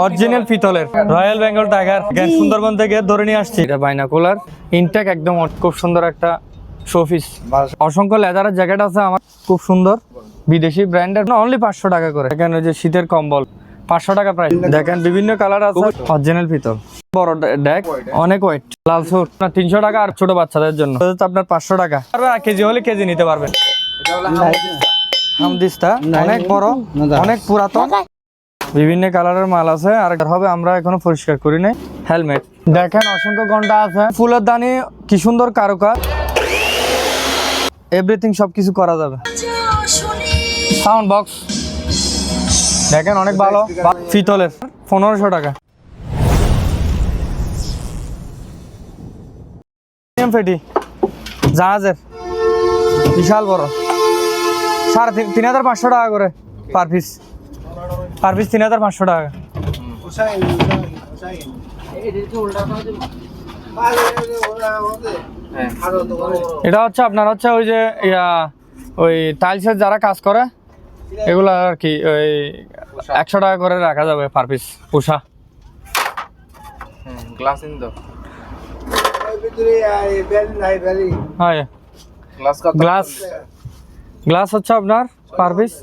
Original পিতলের royal Bengal tiger Sundarban থেকে ধরে নিয়ে আসছি। এটা বাইনাকুলার ইনটেক একদম খুব সুন্দর একটা শোপিস। অসংখ্য লেদারের জ্যাকেট আছে আমার, খুব সুন্দর বিদেশি ব্র্যান্ডের, অনলি 500 টাকা করে। দেখেন ওই যে শীতের কম্বল 500 টাকা প্রাইস। দেখেন বিভিন্ন কালার আছে, অরিজিনাল পিতল, বড় ডেক, অনেক ওয়েট, লাল সুট 300 টাকা, আর ছোট বাচ্চাদের জন্য আপনার 500 টাকা। কেজি হলে কেজি নিতে পারবেন। হামদিস্তা অনেক বড়, অনেক পুরাতন, বিভিন্ন কালারের মাল আছে। আর হবে আমরা এখনো পরিষ্কার করি নাই। হেলমেট দেখেন, অসংখ্য ঘন্টা আছে, ফুলের দানি, কি সুন্দর কারুকাজ, এভরিথিং সবকিছু করা যাবে। সাউন্ড বক্স দেখেন অনেক ভালো, পিতলের 1500 টাকা। ফেটি জাহাজের বিশাল বড়, 3500 টাকা করে পার পিস। 3500 টাকা। এটা হচ্ছে আপনার হচ্ছে ওই যে ওই টাইলসের যারা কাজ করে এগুলো আর কি, ওই 100 টাকা করে রাখা যাবে পার পিস। পোষা গ্লাস ইন দো গ্লাস হচ্ছে আপনার পার পিস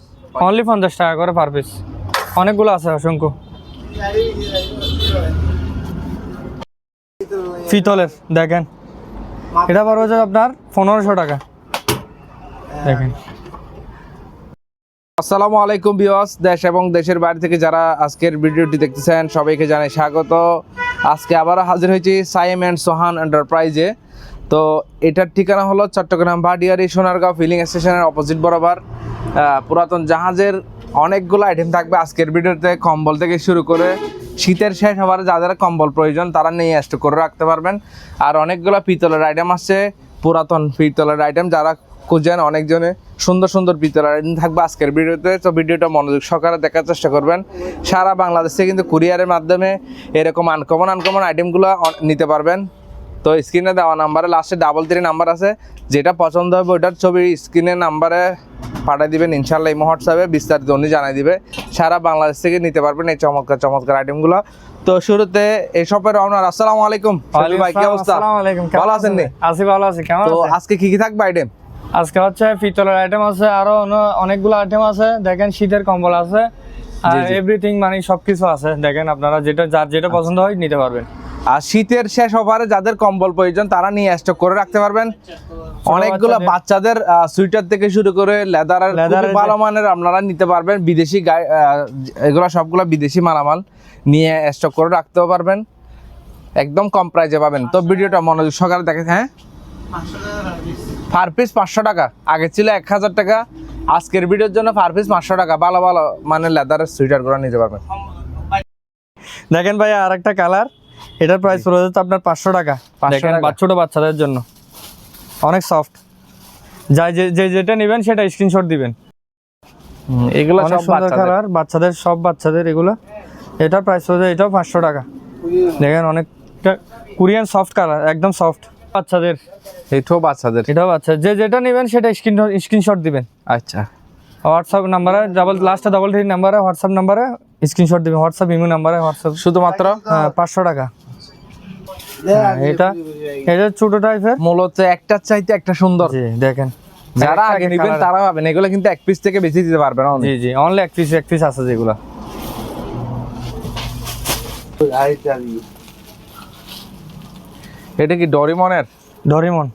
অনলি 50 টাকা করে পার পিস। অনেকগুলো আছে, অসংখ্য পিতলের। দেখেন এটা পারবো যে আপনার 1500 টাকা। দেখেন। আসসালামু আলাইকুম ভিউয়ার্স, দেশ এবং দেশের বাইরে থেকে যারা আজকের ভিডিওটি দেখতেছেন সবাইকে জানাই স্বাগত। আজকে আবারও হাজির হয়েছি সাইম অ্যান্ড সোহান এন্টারপ্রাইজে। তো এটার ঠিকানা হলো চট্টগ্রাম ভাটিয়ারি সোনারগাঁও ফিলিং স্টেশনের অপোজিট বরাবর। পুরাতন জাহাজের অনেকগুলো আইটেম থাকবে আজকের ভিডিওতে, কম্বল থেকে শুরু করে শীতের শেষ হওয়ার যাদের কম্বল প্রয়োজন তারা নিয়ে স্টক করে রাখতে পারবেন। আর অনেকগুলো পিতলের আইটেম আছে, পুরাতন পিতলের আইটেম যারা খুঁজেন, অনেকজনে সুন্দর সুন্দর পিতলের আইটেম থাকবে আজকের ভিডিওতে। তো ভিডিওটা মনোযোগ সহকারে দেখার চেষ্টা করবেন। সারা বাংলাদেশে কিন্তু কুরিয়ারের মাধ্যমে এরকম আনকমন আইটেমগুলো নিতে পারবেন। তো স্ক্রিনে দেওয়া নাম্বারে লাস্টে 33 নাম্বার আছে, যেটা পছন্দ হবে ওইটার ছবি স্ক্রিনের নাম্বারে পাঠিয়ে দিবেন, ইনশাল্লাহ এই হোয়াটসঅ্যাপে বিস্তারিত উনি জানাই দিবে। সারা বাংলাদেশ থেকে নিতে পারবেন এই চমৎকার আইটেমগুলো। তো শুরুতে এই শপের ওনার, আসসালামু আলাইকুম ভাই, কি অবস্থা? ভালো আছেন? আছি, ভালো আছি। কেমন? তো আজকে কি থাকবে আইটেম? আজকে হচ্ছে পিতলের আইটেম আছে, আরো অনেকগুলো আইটেম আছে। দেখেন শীতের কম্বল আছে, আর এভরিথিং মানে সবকিছু আছে। দেখেন আপনারা যার যেটা পছন্দ হয় নিতে পারবেন। আর শীতের শেষ অফারে যাদের কম্বল প্রয়োজন তারা নিয়ে স্টক করে রাখতে পারবেন। অনেকগুলো বাচ্চাদের সুইটার থেকে শুরু করে লেদারের ভালো মানের আপনারা নিতে পারবেন। বিদেশি এগুলো সবগুলো বিদেশি মালামাল নিয়ে স্টক করে রাখতেও পারবেন, একদম কম প্রাইসে পাবেন। তো ভিডিওটা মনোযোগ সহকারে দেখেন। হ্যাঁ, পার পিস 500 টাকা, আগে ছিল 1000 টাকা। আজকের ভিডিওর জন্য পার পিস 500 টাকা, ভালো মানে লেদারের সুইটারগুলো নিতে পারবেন। দেখেন ভাই আর একটা কালার, এটার প্রাইস পড়ে যাচ্ছে আপনার 500 টাকা। দেখেন ছোট বাচ্চাদের জন্য অনেক সফট, যেটা নেবেন সেটা স্ক্রিনশট দিবেন। এগুলো অনেক সুন্দর কালার, সব বাচ্চাদের এগুলো। এটার প্রাইস পড়ে যায় এটাও 500 টাকা। দেখেন অনেকটা কোরিয়ান সফট কালার, একদম সফট। বাচ্চাদের এটাও বাচ্চা, যেটা নেবেন সেটা স্ক্রিনশট দিবেন। আচ্ছা, হোয়াটসঅ্যাপ নাম্বারে লাস্টে 33 নাম্বারে হোয়াটসঅ্যাপ নাম্বারে স্ক্রিনশট দিবেন। হোয়াটসঅ্যাপ ইমো নাম্বারে হোয়াটসঅ্যাপ শুধুমাত্র 500 টাকা। এটা ছোট টাইপের, মূলত একটা চাইতে একটা সুন্দর। জি দেখেন, যারা আগে নেবেন তারা পাবেন। এগুলো কিন্তু এক পিস থেকে বেশি দিতে পারবেন না। জি অনলি এক পিস আছে যেগুলো। এটা কি ডরিমন?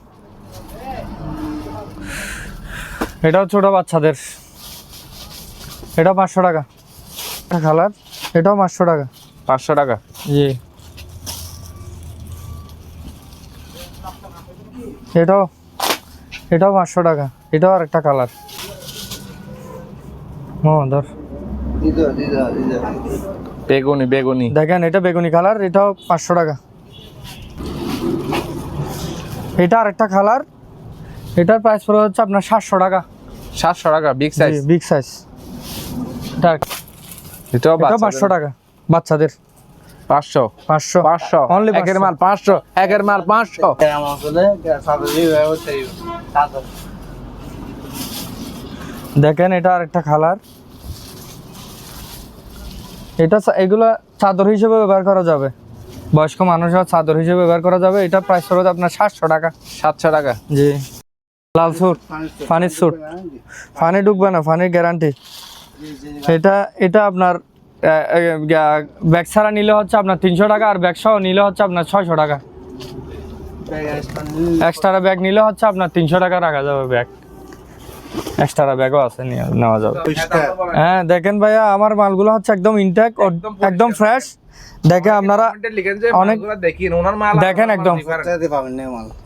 এটাও ছোট বাচ্চাদের, এটা 500 টাকা কালার, এটাও 500 টাকা। 500 টাকা, জি। এটাও 500 টাকা। এটাও আর একটা কালার, বেগুনি। দেখেন এটা বেগুনি কালার, এটাও 500 টাকা। এটা আর একটা কালার, এটার প্রাইস পড়ে হচ্ছে আপনার 700 টাকা। 700 টাকা, বিগ সাইজ। এটাও 500 টাকা বাচ্চাদের। 500 অনলি একের মাল 500। দেখেন এটা আর একটা কালার, এগুলা চাদর হিসেবে ব্যবহার করা যাবে, বয়স্ক মানুষের চাদর হিসেবে ব্যবহার করা যাবে। এটা প্রাইস পড়বে আপনার 700 টাকা। 700 টাকা। জি, লাল স্যুট, ফানির স্যুট, ফানি ঢুকবে না, ফানির গ্যারান্টি। এটা আপনার ব্যাগ ছাড়া নিলে হচ্ছে আপনার 300 টাকা, আর ব্যাগ সহ নিলে হচ্ছে আপনার 600 টাকা। এক্সট্রা ব্যাগ নিলে হচ্ছে আপনার 300 টাকা রাখা যাবে। ব্যাগ এক্সট্রা ব্যাগও আছে, নেওয়া যাবে। হ্যাঁ দেখেন ভাইয়া, আমার মালগুলো হচ্ছে একদম ইনটেক, একদম ফ্রেশ। দেখে আপনারা অনেক দেখেন, একদম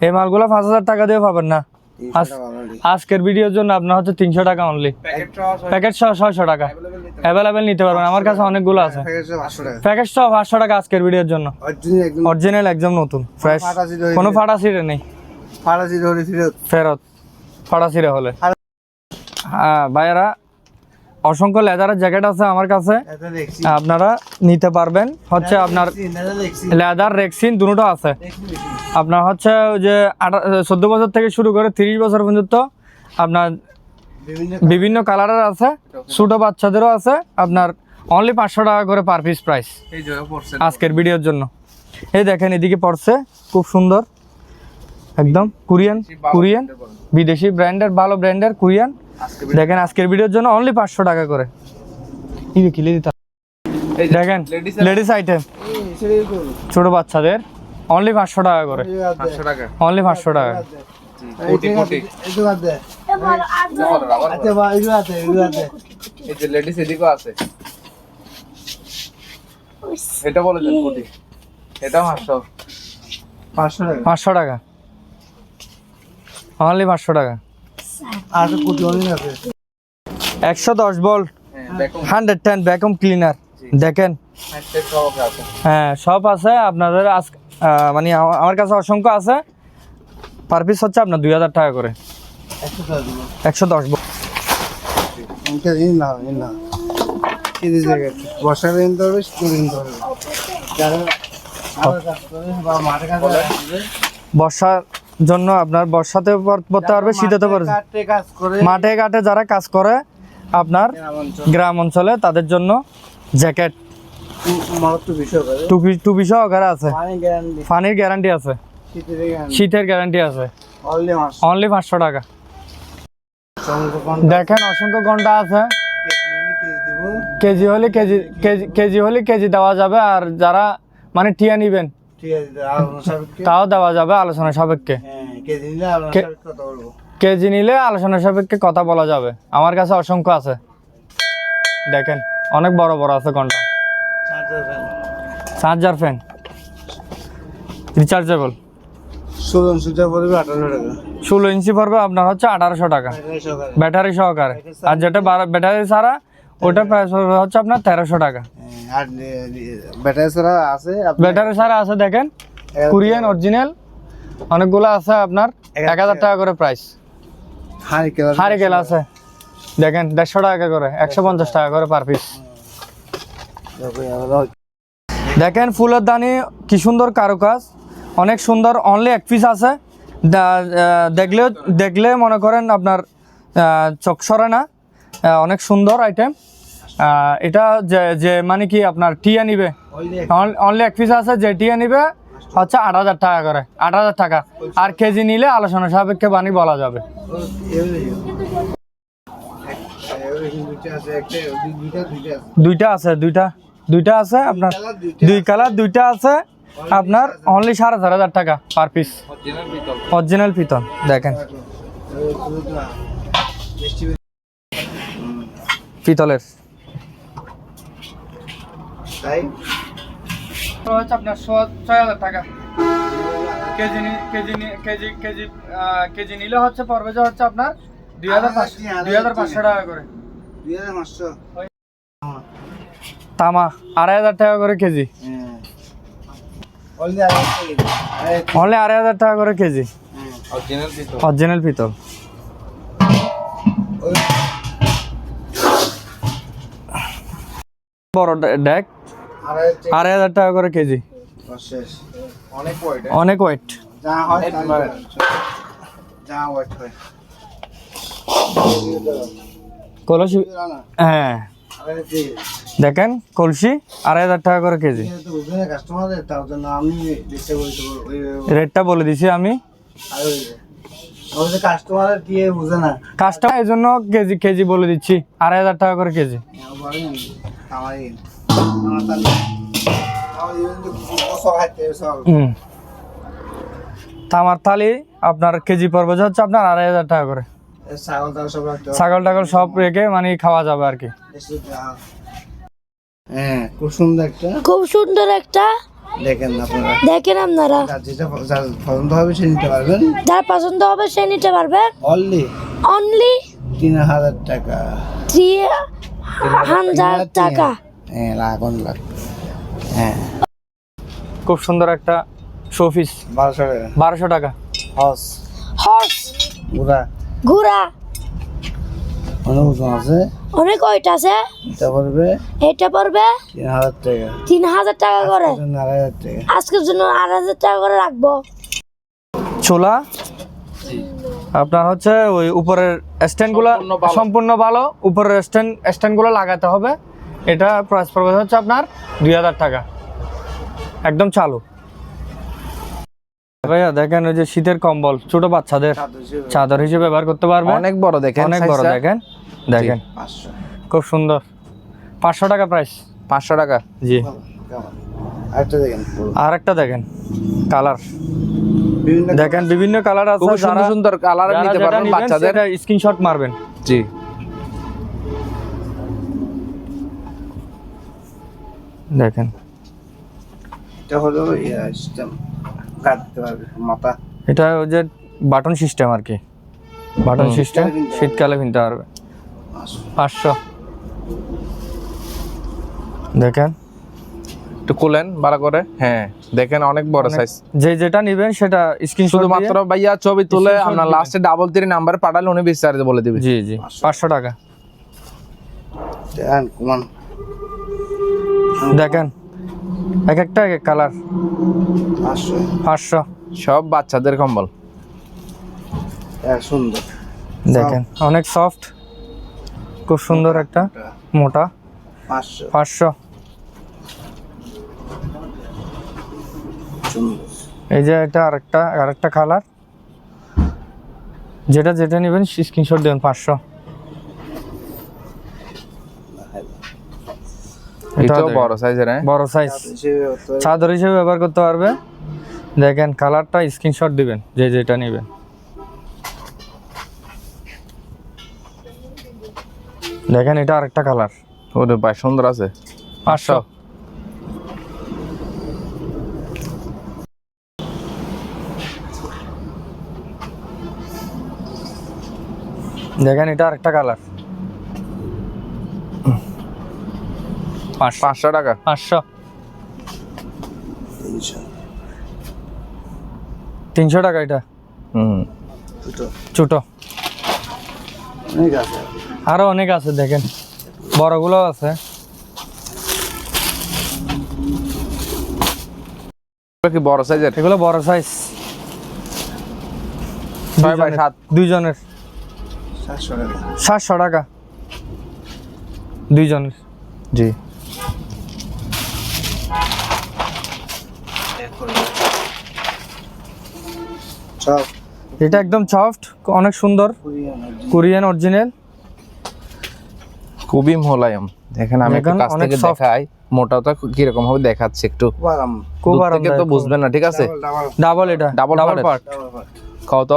এই মালগুলো 5000 টাকা দিয়ে পাবেন না। আজকের ভিডিওর জন্য আপনার হচ্ছে 300 টাকা অনলি, প্যাকেট সহ 600 টাকা অ্যাভেলেবেল নিতে পারবেন। আমার কাছে অনেকগুলো আছে, প্যাকেট সহ 500 টাকা আজকের ভিডিওর জন্য। অরিজিনাল একদম নতুন ফ্রেশ, কোনো ফাটা ছিঁড়ে নেই, ফেরত ফাটা ছিঁড়ে হলে। হ্যাঁ ভাইয়ারা, অসংখ্য লেদারের জ্যাকেট আছে আমার কাছে, আপনারা নিতে পারবেন। হচ্ছে আপনার লেদার, রেক্সিন দুটো আছে। আপনার হচ্ছে যে 14 বছর থেকে শুরু করে 30 বছর পর্যন্ত আপনার বিভিন্ন কালারের আছে, ছোট বাচ্চাদেরও আছে। আপনার অনলি 500 টাকা করে পার পিস প্রাইস আজকের ভিডিওর জন্য। এই দেখেন এদিকে পড়ছে, খুব সুন্দর, একদম কোরিয়ান বিদেশি ব্র্যান্ডের, ভালো ব্র্যান্ডের কোরিয়ান। দেখেন আজকের ভিডিওর জন্য অনলি 500 টাকা করে। দেখেন লেডিস আইটেম, ছোট বাচ্চাদের অনলি 500 টাকা করে, অনলি 500 টাকা। এটা 500 টাকা, অনলি 500 টাকা। 110 ভোল্ট 110 ভ্যাকুয়াম ক্লিনার। দেখেন হ্যাঁ, সব আছে আপনাদের। মানে আমার কাছে অসংখ্য আছে। পার পিস হচ্ছে আপনার 2000 টাকা করে। 110 ভোল্ট বর্ষার জন্য, আপনার বর্ষাতে পড়তে পারবে, শীতেতে পড়বে। মাঠে ঘাটে যারা কাজ করে আপনার গ্রাম অঞ্চলে, তাদের জন্য জ্যাকেট টুপি সহকারে আছে, ফানির গ্যারান্টি আছে, শীতের গ্যারান্টি আছে, অনলি 500 টাকা। দেখেন অসংখ্য ঘন্টা আছে, কেজি হলে কেজি দেওয়া যাবে। আর যারা মানে টিয়া নিবেন তাও দেওয়া যাবে আলোচনা সাপেক্ষে। কেজি নিলে আলোচনা সাপেক্ষে কথা বলা যাবে। আমার কাছে অসংখ্য আছে, দেখেন অনেক বড় বড় আছে ঘন্টা। চার্জার ফ্যান রিচার্জেবল 16 ইঞ্চি পড়বে আপনার হচ্ছে 1800 টাকা ব্যাটারি সহকারে। আর যেটা ব্যাটারি ছাড়া ওটা প্রাইস হচ্ছে আপনার 1300 টাকা। ব্যাটারি ছাড়া আছে দেখেন, কোরিয়ান অরিজিনাল অনেকগুলো আছে আপনার 1000 টাকা করে প্রাইস। হারিকেল আছে দেখেন 150 টাকা করে, 150 টাকা করে পার পিস। দেখেন ফুলের দানি কি সুন্দর কারুকাজ, অনেক সুন্দর। অনলি এক পিস আছে, দেখলে মনে করেন আপনার চোখ সরে না। অনেক সুন্দর আইটেম এটা। যে মানে কি আপনার টিয়া নিবে, অনলি এক পিস আছে। যে টিয়া নিবে হচ্ছে 8000 টাকা করে, 8000 টাকা। আর কেজি নিলে আলোচনা সাপেক্ষে বানি বলা যাবে। দুইটা আছে আপনার, দুই কালার দুইটা আছে আপনার, অনলি 4500 টাকা পার পিস। অরিজিনাল পিতল দেখেন, পিতলের আপনার 6000 টাকা কেজি নিলে হচ্ছে পড়বে যে হচ্ছে আপনার 2500 টাকা করে। তামা 2500 টাকা করে কেজি, অনলি 2500 টাকা করে কেজি। অরিজিনাল পিতল। বড় ডেক 2500 টাকা করে কেজি, অনেক ওয়েট। কলসি হ্যাঁ দেখেন কলসি 2500 টাকা করে কেজি। রেটটা বলে দিছি আমি, কাস্টমার এই জন্য কেজি কেজি বলে দিচ্ছি, 2500 টাকা করে কেজি। তামার থালি আপনার কেজি পড়বে হচ্ছে আপনার 2500 টাকা করে। ছাগল টাগল সব রেখে মানে খাওয়া যাবে আর কি। হ্যাঁ, খুব সুন্দর একটা দেখেন আপনারা যেটা পছন্দ হবে সে নিতে পারবেন, যার পছন্দ হবে সে নিতে পারবেন। অনলি 3000 টাকা, 3000 টাকা। হ্যাঁ, লাখ। হ্যাঁ, খুব সুন্দর একটা শোপিস 1200 টাকা। হর্স ঘোড়া অনেক ওয়েট আছে। এটা পড়বে 3000 টাকা করে। আজকের জন্য 8000 টাকা করে রাখবো। ছোলা আপনার হচ্ছে ওই উপরের স্ট্যান্ড গুলা সম্পূর্ণ ভালো, উপরের স্ট্যান্ড গুলো লাগাতে হবে। এটা প্রাইস পড়বে হচ্ছে আপনার 2000 টাকা, একদম চালু। ভাইয়া দেখেন ওই যে শীতের কম্বল ছোট বাচ্চাদের চাদর হিসেবে ব্যবহার করতে পারবে। অনেক বড় দেখেন, অনেক বড় দেখেন, দেখেন খুব সুন্দর। 500 টাকা প্রাইস। 500 টাকা, জি। আর একটা দেখেন কালার, দেখেন বিভিন্ন কালার আছে, খুব সুন্দর সুন্দর কালার নিতে পারবেন বাচ্চাদের। স্ক্রিনশট মারবেন। জি, দেখেন এটা হলো সিস্টেম কাটতে পারবে মাথা। এটা ওই যে বাটন সিস্টেম আর কি, বাটন সিস্টেম শীতকালে কিনতে পারবে। 500। দেখেন একটু খুলেন ভালো করে। হ্যাঁ, দেখেন অনেক বড় সাইজ। যেটা নেবেন সেটা স্ক্রিনশট শুধুমাত্র ভাইয়া ছবি তুলে আপনার লাস্টে 33 নাম্বার পাঠালে উনি বিস্তারিত বলে দিবে। জি 500 টাকা। দেখেন এক একটা এক এক কালার। 500। সব বাচ্চাদের কম্বল, সুন্দর। দেখেন অনেক সফট, খুব সুন্দর একটা মোটা। 500। এই যে এটা আরেকটা কালার, যেটা নেবেন স্ক্রিনশট দেবেন। 500। এটাও বড় সাইজের, বড় সাইজ, চাদর হিসেবে ব্যবহার করতে পারবে। দেখেন কালারটা স্ক্রিনশট দিবেন যেটা নেবেন। দেখেন এটা আরেকটা কালার, ওরে ভাই সুন্দর আছে। 500। দেখেন এটা আরেকটা কালার। 500 টাকা। 500। 300 টাকা এটা। ছোট আরো অনেক আছে, দেখেন বড়গুলো আছে। কি বড় সাইজের? এগুলো বড় সাইজ, 6x7 দুইজনের 700 টাকা দুইজনের। জি, এটা একদম সফট, অনেক সুন্দর, কোরিয়ান অরিজিনাল, খুবই মোলায়েম। দেখেন আমি একটু কাছ থেকে দেখাই, মোটাটা কি রকম হবে দেখাচ্ছি একটু। খুব আরাম তো বুঝবেন না, ঠিক আছে। ডাবল, এটা ডাবল পার্ট। কত?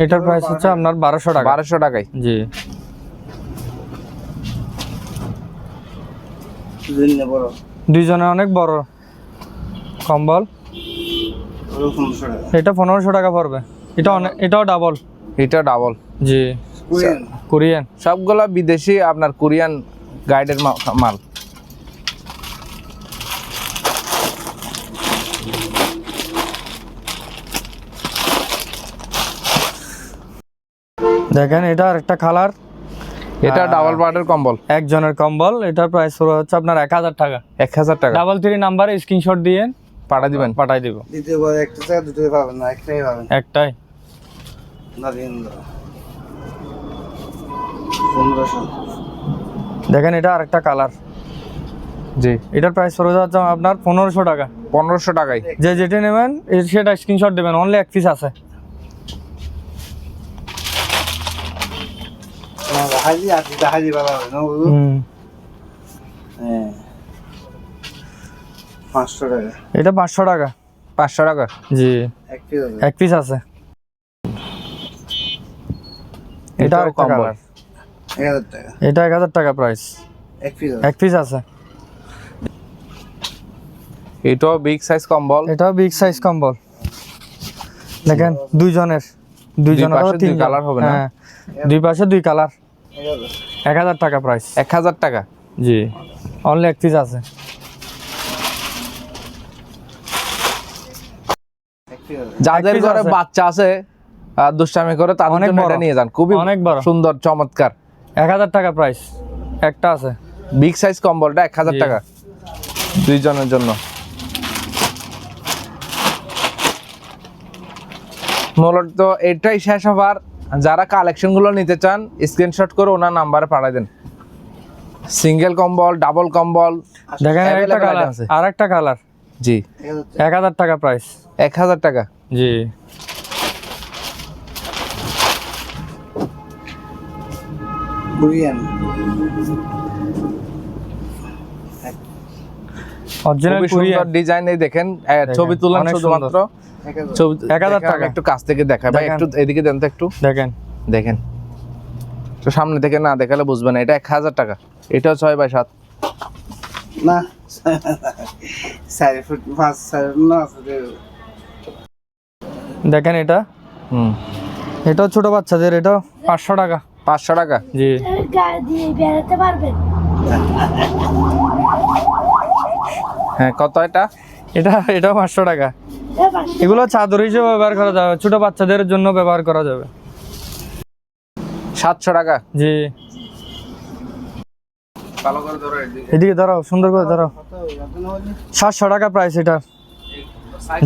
এটার প্রাইস হচ্ছে আপনার 1200 টাকা। 1200 টাকায়। জি। দুইজনে অনেক বড় কম্বল। এটা 1500 টাকা পড়বে। এটাও ডাবল। এটা ডাবল। জি, কোরিয়ান। সবগুলা বিদেশি আপনার কোরিয়ান গাইডের মাল। দেখেন এটা আরেকটা কালার, এটা ডাবল পার্টের কম্বল, একজনের কম্বল। এটার প্রাইস হচ্ছে আপনার 1000 টাকা। 1000 টাকা। 33 নাম্বারে স্ক্রিনশট দিয়ে পাঠিয়ে দিবেন, পাঠাই দিব। দ্বিতীয়বার একটা টাকা দুটোই পাবেন না, একটাই পাবেন। একটাই না দিন 1500। দেখেন এটা আরেকটা কালার, জি এটার প্রাইস পড়ে যাচ্ছে আপনার 1500 টাকা। 1500 টাকায়। যে যেটা নেবেন সেটা স্ক্রিনশট দেবেন, অনলি এক পিস আছে। হুম। 500 টাকা। এটা 500 টাকা। 500 টাকা, জি এক পিস আছে। এটা এটাও আরেকটা কম্বল। কালার, 1000 টাকা। এটা 1000 টাকা প্রাইস, এক পিস আছে। এটাও বিগ সাইজ কম্বল। এটাও বিগ সাইজ কম্বল, দেখেন দুইজনের, দুইজনের পাশে দুই তিন কালার হবে না? হ্যাঁ, দুই পাশে দুই কালার, 1000 টাকা প্রাইস। 1000 টাকা, জি অনলি এক পিস আছে। যাদের piece ঘরে আছে। বাচ্চা আছে দুষ্টামি করে তাদের অনেক জন্য বড়। এটা নিয়ে যান, খুবই অনেক বড়। সুন্দর চমৎকার 1000 টাকা প্রাইস, একটা আছে। বিগ সাইজ কম্বলটা 1000 জি। টাকা দুইজনের জন্য। মূলত এটাই শেষ হবার, যারা কালেকশন গুলো নিতে চান স্ক্রিনশট করে ওনার নাম্বারে পাঠিয়ে দেন। সিঙ্গেল কম্বল, ডাবল কম্বল দেখেন একটা available কালার, আছে। আর একটা কালার, জি 1000 টাকা প্রাইস। 1000 টাকা। জি কোরিয়ান অরিজিনাল খুবই কোরিয়ান। সুন্দর ডিজাইন, এই দেখেন ছবি তুলেন অনেক শুধুমাত্র। 1000 ছবি 1000 দেখেন, আমি টাকা। একটু কাছ থেকে দেখাই ভাই, দেখেন। একটু এদিকে দেন তো একটু দেখেন দেখেন, তো সামনে থেকে না দেখালে বুঝবেন না। এটা 1000 টাকা। এটাও 6x7। না 4 ফুট 5 না দেখেন এটা, হুম, এটাও ছোট বাচ্চাদের, এটাও 500 টাকা। 500 টাকা। জি গায়ে দিয়ে বেরোতে পারবেন। হ্যাঁ, কত এটা? এটাও 500 টাকা। এগুলো চাদর হিসেবে ব্যবহার করা যাবে, ছোট বাচ্চাদের জন্য ব্যবহার করা যাবে। 700 টাকা। জি ভালো করে ধরো এদিকে ধরাও, সুন্দর করে ধরাও। 700 টাকা প্রাইস এটা।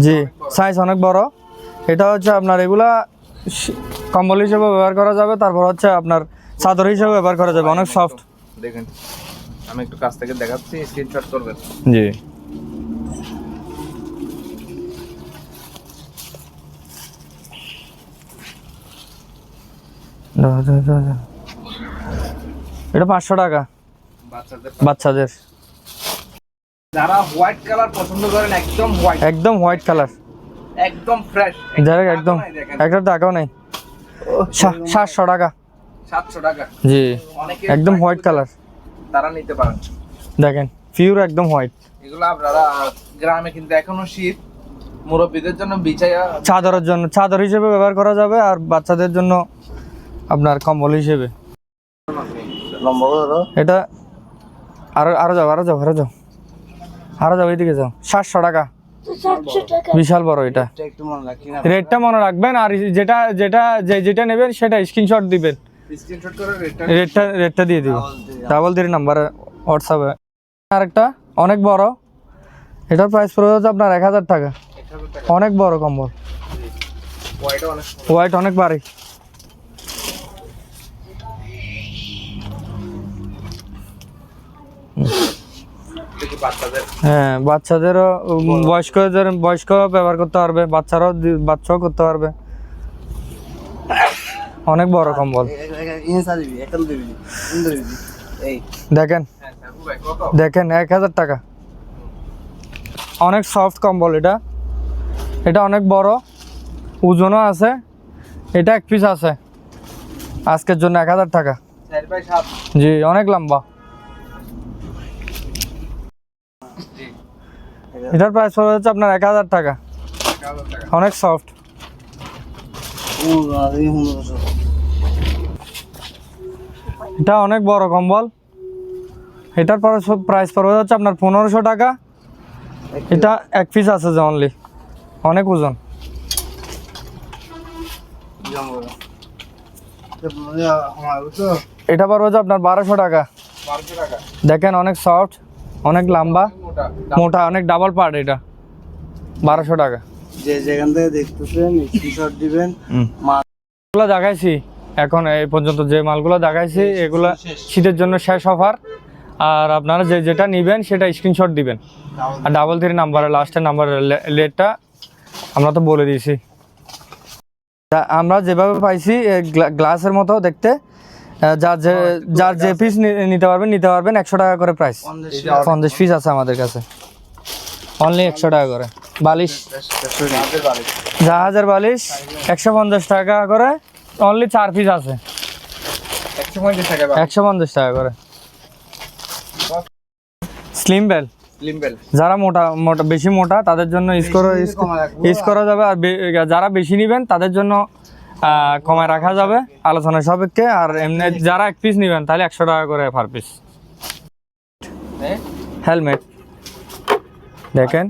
জি সাইজ অনেক বড়। এটা হচ্ছে আপনার এগুলা কম্বল হিসেবে ব্যবহার করা যাবে, তারপর হচ্ছে আপনার চাদর হিসেবে ব্যবহার করা যাবে, অনেক সফট। দেখেন, আমি একটু কাছ থেকে দেখাচ্ছি, স্ক্রিনশট করবেন। জি এটা 500 টাকা বাচ্চাদের। যারা হোয়াইট কালার পছন্দ করেন, একদম হোয়াইট, একদম হোয়াইট কালার, একদম ফ্রেশ, যারা একদম একটা টাকাও নেই। 700 টাকা। 700 টাকা। জি অনেকে একদম হোয়াইট কালার, তারা নিতে পারেন। দেখেন পিওর একদম হোয়াইট। এগুলো আপনারা গ্রামে কিন্তু এখনো শীত, মুরব্বীদের জন্য বিছায়া চাদরের জন্য, চাদর হিসেবে ব্যবহার করা যাবে, আর বাচ্চাদের জন্য আপনার কম্বল হিসেবে। লম্বা করে এটা আরো আরো যাও, আরো যাও, আরো যাও, আরো যাও, এইদিকে যাও। 700 টাকা, 700 টাকা। বিশাল বড় এটা। একটু মনে রাখি না। রেটটা মনে রাখবেন, আর যেটা নেবেন সেটা স্ক্রিনশট দিবেন, স্ক্রিনশট করে রেটটা দিয়ে দিব। ডাবল 3 নাম্বারে হোয়াটসঅ্যাপে। আরেকটা অনেক বড়, এটার প্রাইস পড়ে যাচ্ছে আপনার 1000 টাকা। অনেক বড় কম্বল, হোয়াইট অনেক হোয়াইট অনেক ভারী। দেখি বাচ্চাদের। হ্যাঁ বাচ্চাদেরও, বয়স্ক ব্যবহার করতে পারবে, বাচ্চাও করতে পারবে। অনেক বড় কম্বল, ইনসা দিবি, একদম দিবি। সুন্দর দিবি। এই দেখেন হ্যাঁ স্যার, ভাই কত? দেখেন 1000 টাকা। অনেক সফট কম্বল এটা, এটা অনেক বড়, ওজনও আছে। এটা এক পিস আছে, আজকের জন্য 1000 টাকা। 4x7। জি অনেক লম্বা। জি এটার প্রাইস পড়ে যাচ্ছে আপনার 1000 টাকা। 1000 টাকা। অনেক সফট। এটা অনেক বড় কম্বল, এটার প্রাইস পড়ে যাচ্ছে আপনার 1500 টাকা। এটা এক পিস আছে যে অনলি, অনেক ওজন। এটা পড়বে যে আপনার 1200 টাকা। 1200 টাকা। দেখেন অনেক সফট, অনেক লম্বা, মোটা। মোটা, অনেক ডাবল পার্ট। এটা 1200 টাকা। যে যেখান থেকে দেখতেছেন স্ক্রিনশট দিবেন। মালগুলো দেখাইছি, এখন এই পর্যন্ত যে মালগুলো দেখাইছি এগুলা শীতের জন্য শেষ অফার। আর আপনারা যেটা নেবেন সেটা স্ক্রিনশট দিবেন। আর 33 নাম্বারের লাস্টের নাম্বারের লেটটা আমরা তো বলে দিয়েছি। আমরা যেভাবে পাইছি গ্লাসের মতো দেখতে, যার যে পিস নিতে পারবেন 100 টাকা করে প্রাইস। 50 পিস আছে আমাদের কাছে, অনলি 100 টাকা করে। বালিশ, জাহাজের বালিশ 150 টাকা করে, অনলি 4 পিস আছে, 150 টাকা করে। স্লিম বেল, যারা মোটা বেশি মোটা তাদের জন্য ইউজ করা যাবে। আর যারা বেশি নেবেন তাদের জন্য কমায় রাখা যাবে আলোচনা সাপেক্ষে। আর এমনি যারা 1 পিস নেবেন তাহলে 100 টাকা করে পার পিস। হেলমেট দেখেন,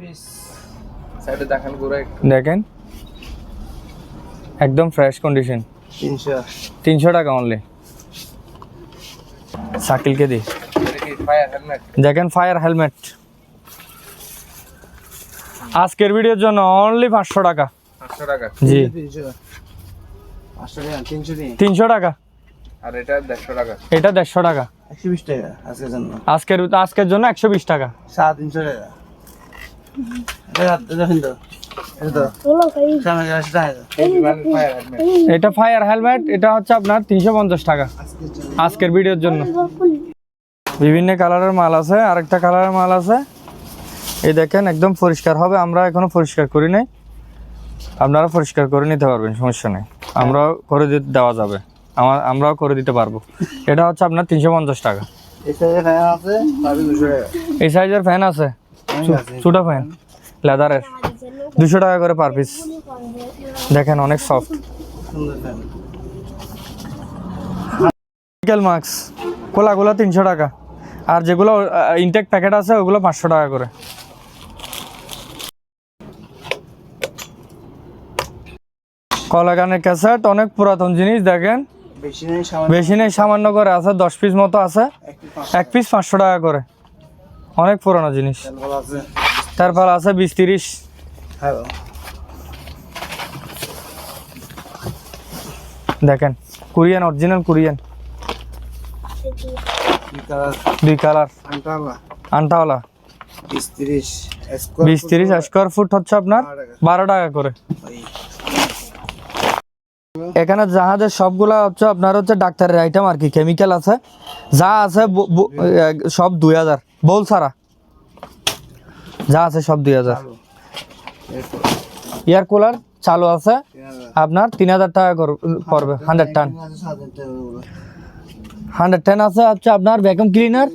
দেখেন একদম ফ্রেশ কন্ডিশন, 300 টাকা অনলি। শাকিলকে দিই, দেখেন ফায়ার হেলমেট আজকের ভিডিওর জন্য অনলি 500 টাকা। জি 300 টাকা। আর এটা 150 টাকা, এটা 150 টাকা, 120 টাকা আজকের জন্য। আজকের জন্য 120 টাকা। 350 টাকা। এটা দেখেন তো, এটা তো সামনে গাছটা এটা ফায়ার হেলমেট, এটা হচ্ছে আপনার 350 টাকা আজকের ভিডিওর জন্য। বিভিন্ন কালারের মাল আছে, আরেকটা কালারের মাল আছে। এই দেখেন একদম পরিষ্কার হবে, আমরা এখনো পরিষ্কার করি নাই, আপনারা পরিষ্কার করে নিতে পারবেন, সমস্যা নেই, আমরাও করে দিতে দেওয়া যাবে, আমরাও করে দিতে পারবো। এটা হচ্ছে আপনার 350 টাকা। এই সাইজের ফ্যান আছে, ছোট ফ্যান লেদারের, 200 টাকা করে পার পিস। দেখেন অনেক সফট। মেডিকেল মাস্ক কোলাগুলো 300 টাকা, আর যেগুলো ইনটেক প্যাকেট আছে ওগুলো 500 টাকা করে। কলাগানের ক্যাসেট অনেক পুরাতন জিনিস, দেখেন বেশি নেই, সামান্য করে আছে, 10 পিস মতো আছে, 1 পিস 500 টাকা করে, অনেক পুরানো জিনিস। তারপর আছে 20-30। দেখেন কোরিয়ান, অরিজিনাল কোরিয়ান, 2 কালার, আন্টাওয়ালা, 20-30 স্কোয়ার ফুট হচ্ছে আপনার 12 টাকা করে। এখানে জাহাজের সবগুলা হচ্ছে আপনার হচ্ছে ডাক্তারের আইটেম আর কি, কেমিক্যাল আছে, যা আছে সব 2000, বোল ছাড়া যা আছে সব 2000। এয়ার কুলার চালু আছে আপনার 3000 টাকা পড়বে, 100 টান। 110 আছে হচ্ছে আপনার ভ্যাকুয়াম ক্লিনার,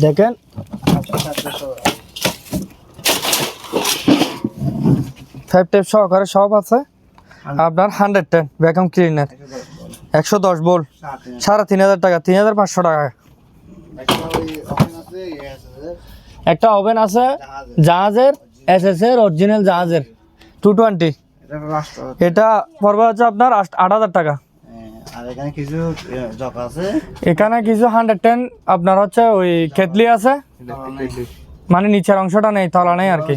দেখেন 5 টেপ সহকারে সব আছে আপনার। 110 ভ্যাকুয়াম ক্লিনার, 110 বোল্ট, 3500 টাকা, 3500 টাকা। একটা ওভেন আছে জাহাজের, এসএস এর অরিজিনাল জাহাজের 220, এটা পড়বে হচ্ছে আপনার 8000 টাকা। এখানে কিছু 110 আপনার হচ্ছে ওই কেটলি আছে, মানে নিচের অংশটা নেই, তলা নেই আর কি,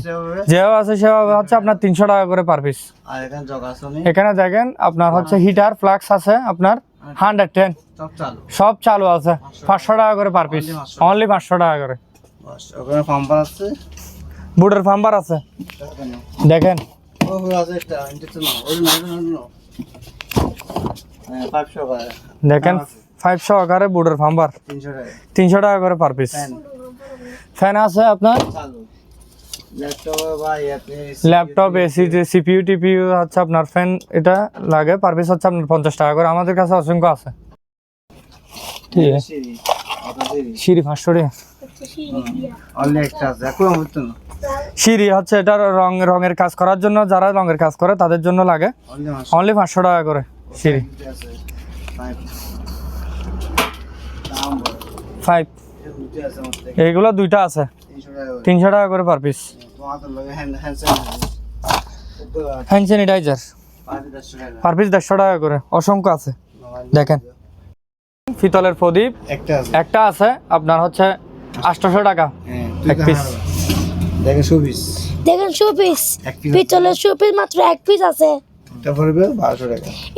যেভাবে আছে সেভাবে হচ্ছে আপনার 300 টাকা করে পার পিস। এখানে দেখেন আপনার হচ্ছে হিটার ফ্লাক্স আছে আপনার 110, সব চালু আছে, 500 টাকা করে পার পিস, অনলি 500 টাকা করে। বুটের ফাম্বার আছে, দেখেন দেখেন 500 আকারে বুটের ফাম্বার, 300 টাকা করে পার পিস। ফ্যান আছে আপনার, ল্যাপটপ, এসি, সিপিইউ টিপিইউ হচ্ছে আপনার ফ্যান, এটা লাগে পার পিস হচ্ছে আপনার 50 টাকা করে। আমাদের কাছে অসংখ্য আছে। ঠিক আছে, সিঁড়ি 500 টাকা। সিঁড়ি হচ্ছে এটা রঙের কাজ করার জন্য, যারা রঙের কাজ করে তাদের জন্য লাগে, অনলি 500 টাকা করে সিঁড়ি। 5 এইগুলো 2টা আছে, 300 টাকা করে per piece. Hand sanitiser per piece 150 টাকা করে, অসংখ্য আছে। দেখেন পিতলের প্রদীপ একটা আছে আপনার হচ্ছে 800 টাকা 1 পিস। দেখেন শোপিস, পিতলের শোপিস মাত্র 1 পিস আছে,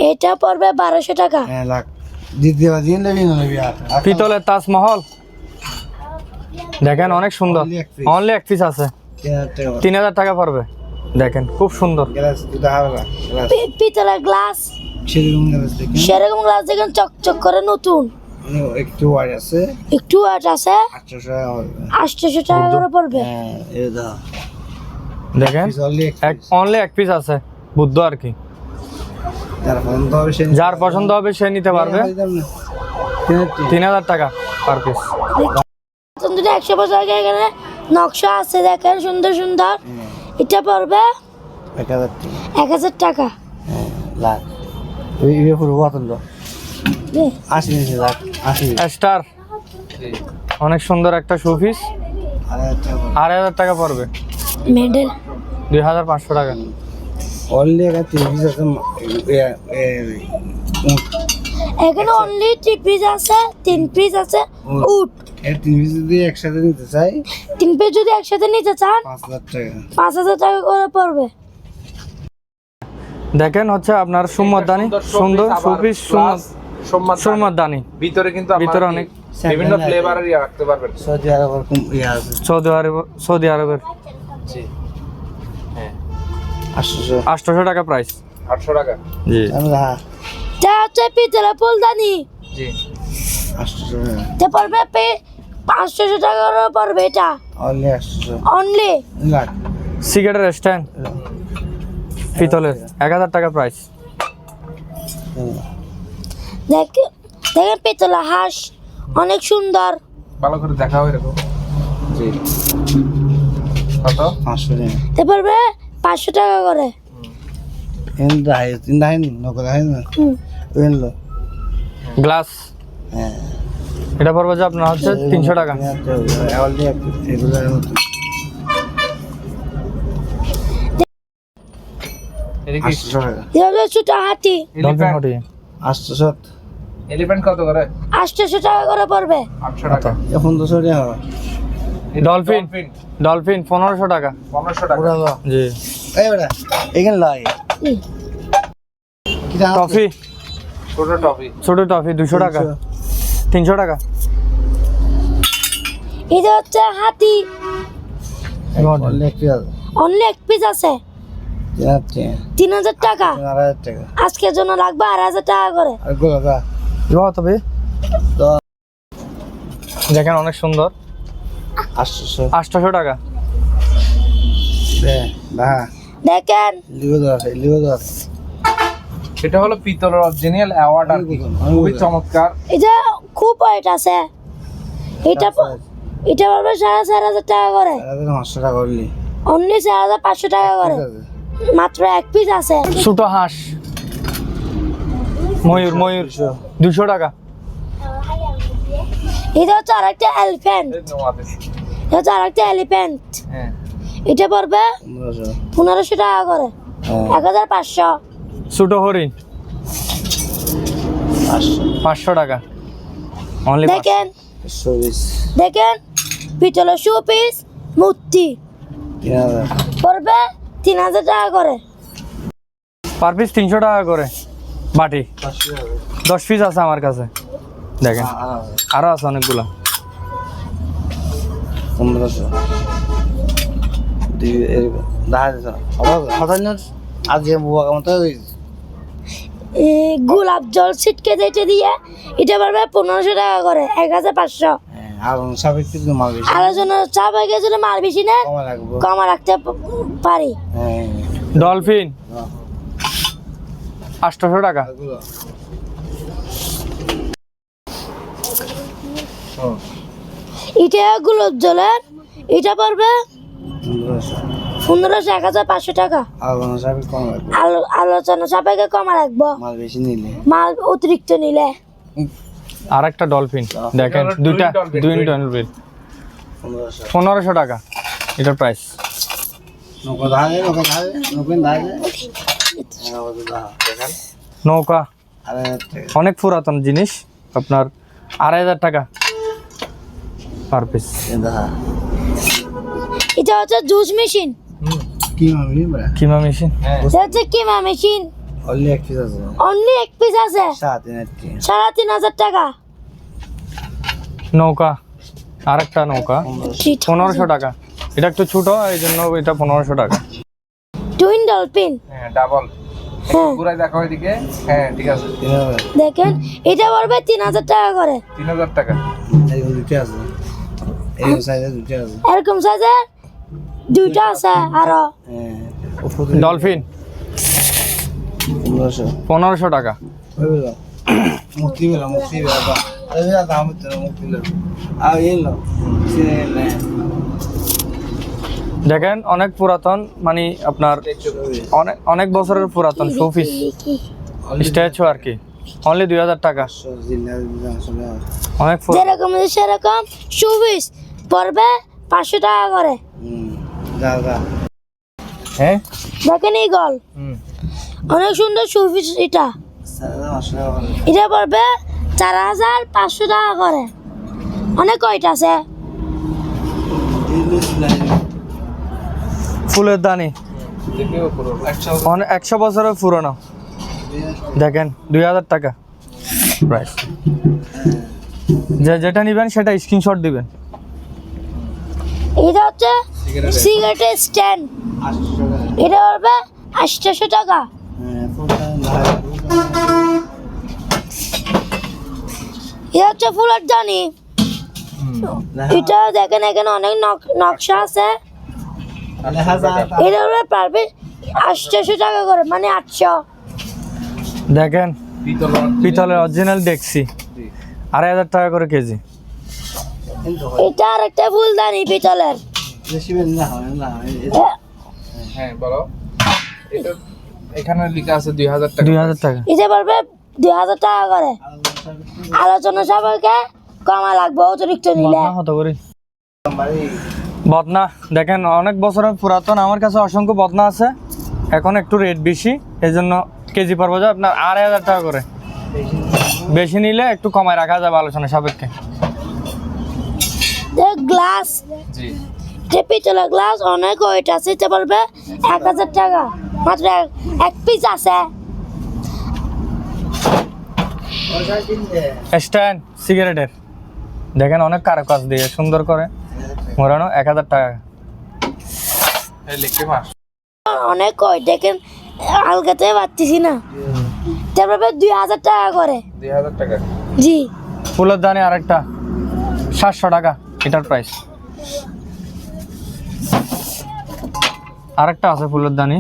এটা পড়বে 1200 টাকা। দ্বিতীয় দিন লেবি না লেবি আর পিতলের তাজমহল দেখেন অনেক সুন্দর, অনলি এক পিস আছে, 3000 টাকা পড়বে। দেখেন খুব সুন্দর, গ্লাস দুটো হালকা গ্লাস পিতলের গ্লাস, সেরকম গ্লাস দেখেন সেরকম গ্লাস দেখেন চকচক করে নতুন, একটু ওয়াইড আছে একটু আট আছে, 800 টাকা হবে। 800 টাকা করে পড়বে। হ্যাঁ এই দাও দেখেন অনলি এক পিস আছে, বুদ্ধ আর কি, যার পছন্দ হবে সে যার পছন্দ হবে সে নিতে পারবে। 3000 টাকা পার পিস। সুন্দর 100 বছর আগে এখানে নকশা আছে দেখেন সুন্দর সুন্দর, এটা পড়বে 1000 টাকা। লাখ এই পুরো পছন্দ 80 লাখ 80 স্টার অনেক সুন্দর একটা শোপিস, আর 2500 টাকা পড়বে, মেডেল 2500 টাকা। অনলি একটা টিভি আছে এখানে অনলি 3 পিস আছে, 3 পিস আছে উট। এই টিভি যদি একসাথে নিতে চাই 3 পিস যদি একসাথে নিতে চান 5000 টাকা 5000 টাকা করে পড়বে। দেখেন হচ্ছে আপনার সুমদানি, সুন্দর শোপিস, সুমদানি ভিতরে কিন্তু ভিতরে অনেক বিভিন্ন ফ্লেভারের রাখতে পারবেন। সৌদি আরব এরকম ইয়ে আছে সৌদি আরবের জি হ্যাঁ 800 টাকা প্রাইস। 800 টাকা জি হ্যাঁ এটা হচ্ছে পিতলের ফুলদানি, জি 800 টাকা এটা পড়বে 500 টাকা করে পড়বে। এটা অনলি 800 অনলি লাখ সিগারেটের স্ট্যান্ড পিতলের 1000 টাকা প্রাইস। দেখেন পিতলের হাঁস অনেক সুন্দর, ভালো করে দেখাও এরকম। জি কত? 500 টাকা এটা পড়বে 500 টাকা করে। তিন দাহিন নকল দাহিন হুম। ওইলো গ্লাস হ্যাঁ এটা পড়বে যে আপনার হচ্ছে 300 টাকা। অনলি এগুলোর মতো এদিকে 800 টাকা এটা হচ্ছে ছোট হাতি, ডলফিন হটি 800 এলিফ্যান্ট কত করে? 800 টাকা করে পড়বে। 800 টাকা। এখন 200 টাকা ডলফিন 1500 টাকা। 1500 টাকা। পুরা জি এই বেটা এখানে লাগে কি দাম টফি ছোট টপি ছোট টফি 200 টাকা, 300 টাকা। এটা হচ্ছে হাতি, অনলি একটু অনলি এক পিস আছে, 3000 টাকা। 4000 টাকা আজকের জন্য লাগবে 8000 টাকা করে। আর গোলা তবে তো দেখেন অনেক সুন্দর, 800 800 টাকা। না দেখেন লিও দাও এটা হলো পিতলের অরিজিনাল অ্যাওয়ার্ড আর কি, খুবই চমৎকার। এটা খুব ওয়েট আছে, এটা এটা পড়বে 4500 টাকা করে, 500 টাকা অনলি অনলি 4500 টাকা করে, মাত্র এক পিস আছে। ছোট হাঁস ময়ূর 200 টাকা। এটা হচ্ছে আরেকটা এলিফ্যান্ট, এটা হচ্ছে আরেকটা এলিফ্যান্ট, হ্যাঁ এটা পড়বে 1500 টাকা করে, 1500। ছোট হরিণ 500 টাকা অনলি। দেখেন 120 দেখেন পিতলের শো পিস মূর্তি 3000 পড়বে 3000 টাকা করে। পার পিস 300 টাকা করে। বাটি 10 পিস আছে আমার কাছে, দেখেন আরো আছে অনেকগুলা। 1500 আজ বুয়া মতো গোলাপ জল ছিটকে দিতে দিয়ে এটা পড়বে 1500 টাকা করে, 1500। আর সাবেক কিছু মাল বেশি আলোচনা চাপ হয়ে গেছিল, মাল বেশি না কমা লাগবে কমা রাখতে পারি। হ্যাঁ ডলফিন 800 টাকা। এটা গোলাপ জলের, এটা পড়বে 1500 1500 টাকা। আর সাবেক কম লাগবে আলোচনা সাপেক্ষে কমা রাখবো, মাল বেশি নিলে মাল অতিরিক্ত নিলে। আর একটা ডলফিন দেখেন, দুইটা ডলফিন 1500 টাকা এটার প্রাইস। নৌকা ধারে নৌকা অনেক পুরাতন জিনিস, আপনার 2500 টাকা পার পিস। এটা হচ্ছে জুস মেশিন, কি মামি বড় কিমা মেশিন এটা হচ্ছে কিমা মেশিন, অনলি এক পিস আছে অনলি এক পিস আছে 3.5 টাকা। নৌকা, আরেকটা নৌকা 1500 টাকা। এটা একটু ছোট, এই জন্য এটা 1500 টাকা। টুইন ডলফিন, হ্যাঁ ডাবল। হ্যাঁ পুরাই দেখো এদিকে। হ্যাঁ ঠিক আছে। 3000 দেখেন এটা পড়বে 3000 টাকা করে। 3000 টাকা। এই দুটো আছে, এই সাইজে দুটো আছে। এরকম সাইজে দুইটা আছে আরো। হ্যাঁ উপরে ডলফিন 1500 টাকা। ওইগুলো মুক্তি বেলা এই দাম তো মুক্তি বেলা আর এলো সিনে দেখেন অনেক পুরাতন, মানে আপনার অনেক অনেক বছরের পুরাতন শোপিস স্ট্যাচু আর কি, অনলি 2000 টাকা। অনেক যেরকম আছে সেরকম সুবিস পড়বে 500 টাকা করে। যা হ্যাঁ দেখেন এই গল হুম। অনেক সুন্দর সুবিস। এটা এটা পড়বে 4500 টাকা করে। অনেক কয়টা আছে। ফুলের দানি দেখেও পুরো 100 বছরের পুরনো, দেখেন 2000 টাকা প্রাইস। যেটা নেবেন সেটা স্ক্রিনশট দিবেন। এটা হচ্ছে সিগারেটের স্ট্যান্ড, এটা পড়বে 800 টাকা। এটা হচ্ছে ফুলের দানি। এটা দেখেন এখানে অনেক নকশা আছে। এটা হলো পারবে 800 টাকা করে, মানে 800। দেখেন পিতলের অরিজিনাল দেখছি 2500 টাকা করে কেজি। এটা আর একটা ফুলদানি পিতলের। হ্যাঁ বলো। এটা এখানে লেখা আছে 2000 টাকা। 2000 টাকা। এটা পারবে 2000 টাকা করে। আলোচনা সবাইকে কমা লাগবে অতিরিক্ত নিলে। বদনা কত করে? বদনা দেখেন অনেক বছরের পুরাতন, আমার কাছে অসংখ্য বদনা আছে। এখন একটু রেট বেশি, এই জন্য কেজি পড়বে যে আপনার 2500 টাকা করে। বেশি নিলে একটু কমায় রাখা যাবে আলোচনা সাপেক্ষে। গ্লাস, জি যে পিতলের গ্লাস অনেক ওয়েট আছে। এটা পড়বে 1000 টাকা, মাত্র এক পিস আছে। স্ট্যান্ড সিগারেটের দেখেন অনেক কারুকাজ দিয়ে সুন্দর করে মোড়ানো, 1000 টাকা। এই লিখে মাস অনেক ওয়েট দেখেন, আলগাতে পারতেছি না। এটা পড়বে 2000 টাকা করে। 2000 টাকা। জি ফুলের দানি আরেকটা 700 টাকা এটার প্রাইস। আরেকটা আছে ফুলের দানি,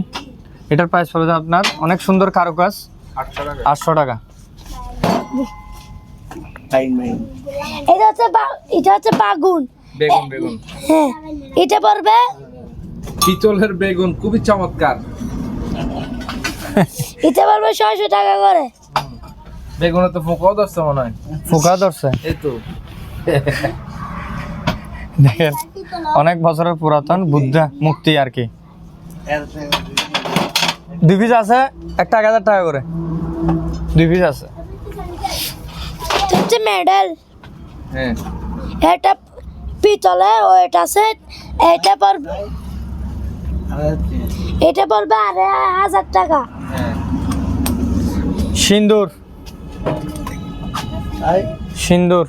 এটার প্রাইস পড়বে আপনার অনেক সুন্দর কারুকাজ 800 টাকা। 800 টাকা। এটা হচ্ছে বাগুন। বেগুন বেগুন হ্যাঁ এটা পড়বে পিতলের বেগুন খুবই চমৎকার। এটা পড়বে 600 টাকা করে। বেগুনে তো ফোকাও ধরছে মনে হয়। ফুকা ধরছে এই তো দেখেন অনেক বছরের পুরাতন বুদ্ধা মুক্তি আর কি। 2 পিস আছে, একটা 1000 টাকা করে। 2 পিস আছে। এটা হচ্ছে মেডেল। হ্যাঁ এটা পিতলের ওয়েট আছে। এটা পড়বে 1000 টাকা। হ্যাঁ সিন্দুর, সিন্দুর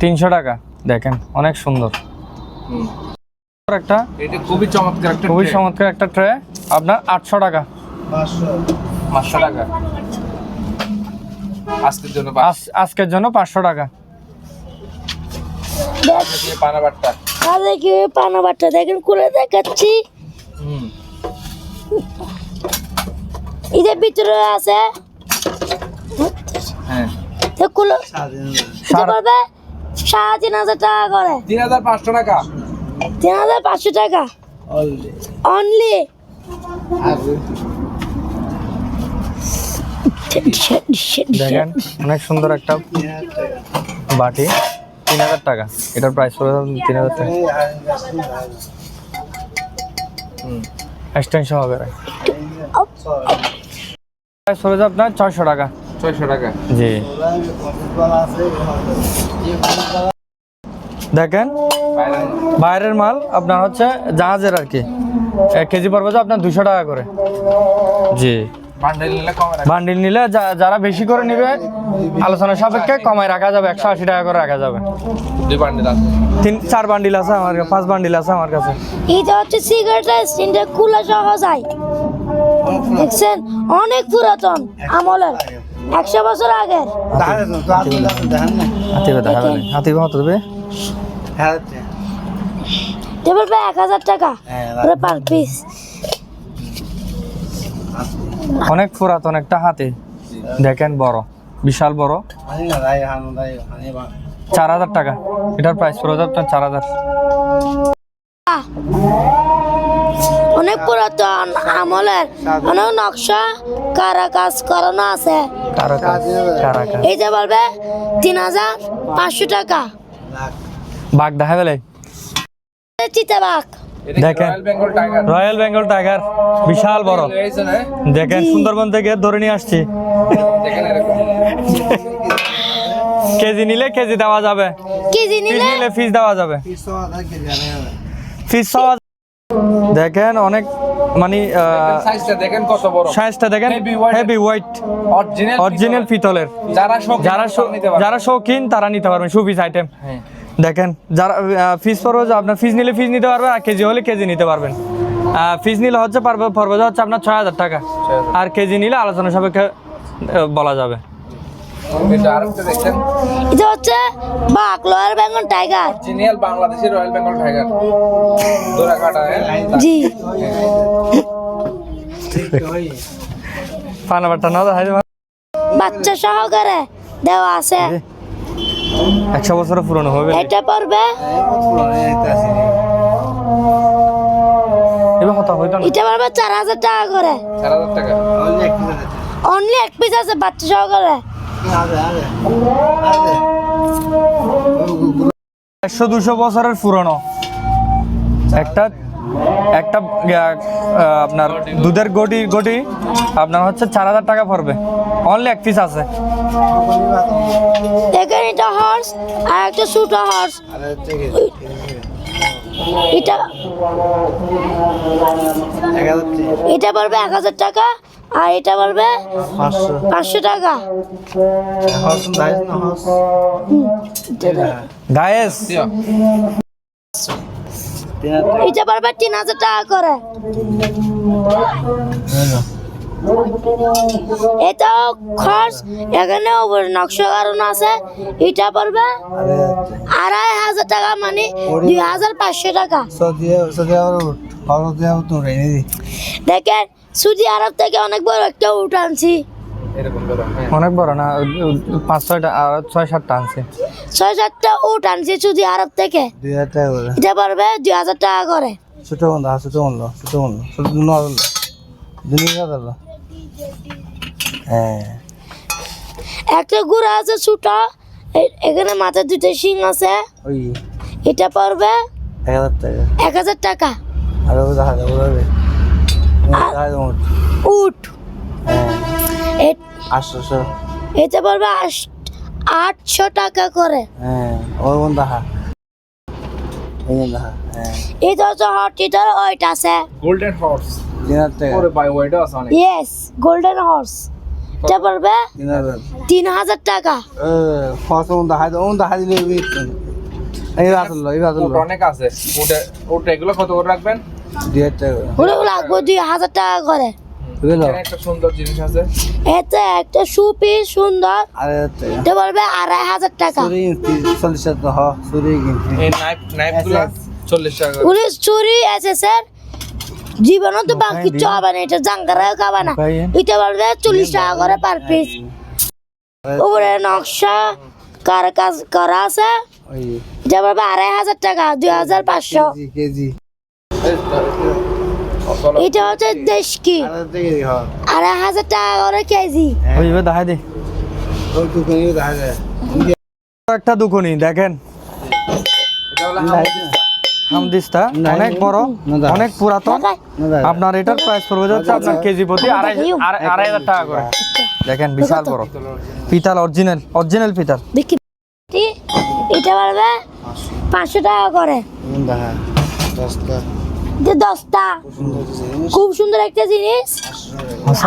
300 টাকা। দেখেন অনেক সুন্দর হুম। একটা, এটা খুবই চমৎকার একটা খুবই tray। চমৎকার একটা ট্রে, আপনার 800 টাকা। 500 টাকা আজকের জন্য। আজকের জন্য 500 টাকা। পানা বাট্টা। তাহলে কি পানা বাট্টা দেখেন খুলে দেখাচ্ছি। হুম এদের ভিতরে আছে। হ্যাঁ তো খুলে এটা সার- পড়বে 3500 টাকা করে। 3500 টাকা। 3500 টাকা অনলি। দেখেন অনেক সুন্দর একটা বাটি 3000 টাকা। এটার প্রাইস পড়ে 3000 টাকা। এক্সটেনশন হবে প্রাইস পড়ে আপনার 600 টাকা। 600 টাকা। জি দেখেন বাইরের মাল আপনার হচ্ছে জাহাজের আর কি। 1 কেজি পড়বে যে আপনার 200 টাকা করে। জি, বান্ডেল নিলে কমে রাখবেন। বান্ডিল নিলে যারা বেশি করে নেবে আলোচনা সাপেক্ষে কমায় রাখা যাবে, 180 টাকা করে রাখা যাবে। 2 বান্ডেল আছে, 4 বান্ডিল আছে আমার কাছে, 5 বান্ডিল আছে আমার কাছে। এটা হচ্ছে সিগারেটের স্টিনটা খোলা সহ যায়, দেখছেন অনেক পুরাতন আমলের, 100 বছর আগের। হাতি কত দেবে? টেবিল পে 1000 টাকা করে পার পিস। অনেক পুরাতন একটা হাতি, দেখেন বড়, বিশাল বড়। 4000 টাকা এটার প্রাইস পড়ে যাবে 4000। অনেক পুরাতন আমলের, অনেক নকশা কারা কাজ করানো আছে। কারাকাস। এইটা বলবে 3500 টাকা। বাঘ দেখা গেলে চিতাবাঘ দেখেন, royal Bengal tiger. Royal Bengal tiger, বিশাল বড়। দেখেন সুন্দরবন থেকে ধরে নিয়ে আসছি। দেখেন এরকম কেজি নিলে কেজি দেওয়া যাবে, কেজি পিস নিলে নিলে পিস দেওয়া যাবে। পিস দেখেন অনেক মানে সাইজটা দেখেন কত বড়, সাইজটা দেখেন, হেভি ওয়েট, অরিজিনাল পিতলের। যারা শৌখিন তারা নিতে পারবেন, সুপিস আইটেম। দেখেন যারা ফিস পড়বে, আপনার ফিস নিলে ফিস নিতে পারবেন, আর কেজি হলে কেজি নিতে পারবেন। ফিস নিলে হচ্ছে পড়বে হচ্ছে আপনার 6000 টাকা, আর কেজি নিলে আলোচনা সাপেক্ষে বলা যাবে। এটা আরেকটা দেখেন, এটা হচ্ছে বাঘ, রয়্যাল বেঙ্গল টাইগার। অরিজিনাল বাংলাদেশের রয়্যাল বেঙ্গল টাইগার, দোরা কাটা। জি, পানাবারটা না দেখাই দেবেন। বাচ্চা সহকারে দেওয়া আছে। 100 বছরের পুরনো হবে। এটা পড়বে, এবার কথা হইতো না। এটা পড়বে 4000 টাকা করে। 4000 টাকা। অনলি এক পিস আছে বাচ্চা সহকারে। 100-200 বছরের পুরনো একটা আপনার দুধের গটি আপনার হচ্ছে 4000 টাকা পড়বে, অনলি এক পিস আছে। দেখেন এটা হর্স আর একটা ছোট হর্স। এটা পড়বে 1000 টাকা, আর এটা পড়বে 500 টাকা। গায়েস এটা পড়বে 3000 টাকা করে। এটা খরচ, এখানে উপরে নকশা কারণ আছে। এটা পড়বে 2500 টাকা, মানে 2500 টাকা। দেখেন সৌদি আরব থেকে অনেক বড় একটা উট আনছি। এরকম ধরো, হ্যাঁ। অনেক বড় না, 5-6টা আর 6-7টা আনছে। 6-7টা উট আনছি সৌদি আরব থেকে। এটা পড়বে 2000 টাকা করে। একটা গুড়া আছে ছোট, এখানে মাথায় 2টা শিং আছে। এটা পড়বে 1000 টাকা। উট এটা পড়বে 800 টাকা করে। এটা হচ্ছে হট, এটার ওয়েট আছে। গোল্ডেন হর্স, ওরে ভাই ওইটা আছে অনেক। Yes, golden horse. এটা পড়বে 3000 টাকা। উট অনেক আছে। ওটা এগুলো কত করে রাখবেন? ওগুলো লাগবে 2000 টাকা করে। এখানে একটা সুন্দর জিনিস আছে, এটা একটা সুপিস সুন্দর, এটা পড়বে 2500 টাকা। এই নাইফগুলো 40 টাকা। ওগুলো চুরি আছে স্যার, জীবনও তো বাকি কিছু হবে না, এটা জাঙ্গারাও খাবে না। এটা পড়বে 40 টাকা করে পার পিস। উপরে নকশা কাজ করা আছে। এটা পড়বে 2500 টাকা, 2500। এটা হচ্ছে দেশকি, 2500 টাকা করে কেজি। ওইভাবে দেখাই দে। একটা দুকুনি দেখেন, এটা হলো হামদিস্তা, অনেক বড়, অনেক পুরাতন। আপনার এটার প্রাইস পড়বে যাচ্ছে আপনার কেজি প্রতি 2500 টাকা করে। দেখেন বিশাল বড় পিতল, অরিজিনাল পিতল। এটা পড়বে 500 টাকা করে। এটা 10টা। খুব সুন্দর একটা জিনিস,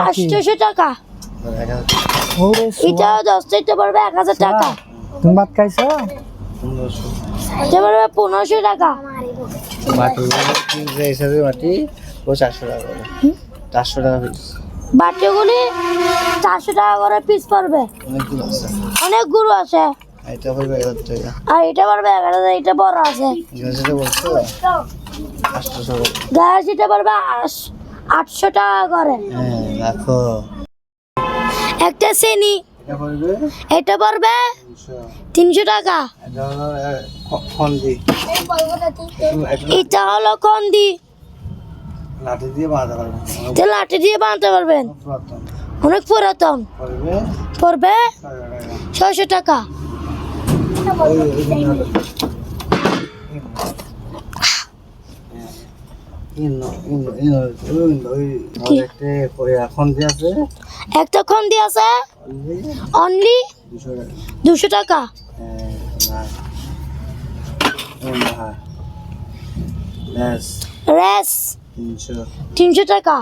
800 টাকা। ওরে এটা 10টা, এটা পড়বে 1000 টাকা। তুমি ভাত খাইছো? এটা পড়বে 1500 টাকা। মাটি হিসাবে মাটি ও 400 টাকা করে, 400 টাকা পিস। বাটিগুলি 400 টাকা করে পিস পড়বে। অনেকগুলো আছে। অনেকগুলো আছে। এটা পড়বে 1000 টাকা। আর এটা পড়বে 1000, এটা বড় আছে। যেটা বলছো 800 টাকা। গ্যাস এটা পড়বে 800 টাকা করে। হ্যাঁ রাখো। একটা চেনি, এটা পড়বে এটা পড়বে 300 টাকা। এটা হলো খন্দি, এটা হলো কন্দি, লাঠি দিয়ে বাঁধা পারবে, এটা লাঠি দিয়ে বানাতে পারবেন। পুরাতন। অনেক পুরাতন, পড়বে পড়বে 600 টাকা। খন্দি আছে একটা কন্দি আছে অনলি 200 টাকা। রেস 300 টাকা।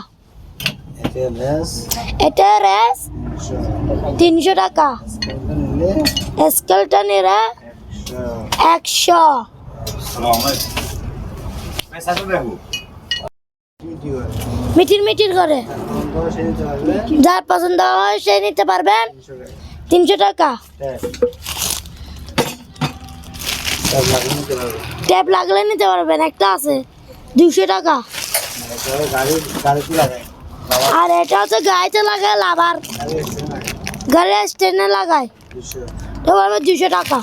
এটা রেস 300 টাকা। স্কেলটা নিলে 100। মিটির মিটির করে, যার পছন্দ হয় সে নিতে পারবেন। 300 টাকা। ট্যাপ লাগলে নিতে পারবেন, একটা আছে 200 টাকা। আর এটা হচ্ছে গাড়িতে লাগায়, লাভার গাড়ির স্ট্যান্ডে লাগায়, তো পারবে 200 টাকা।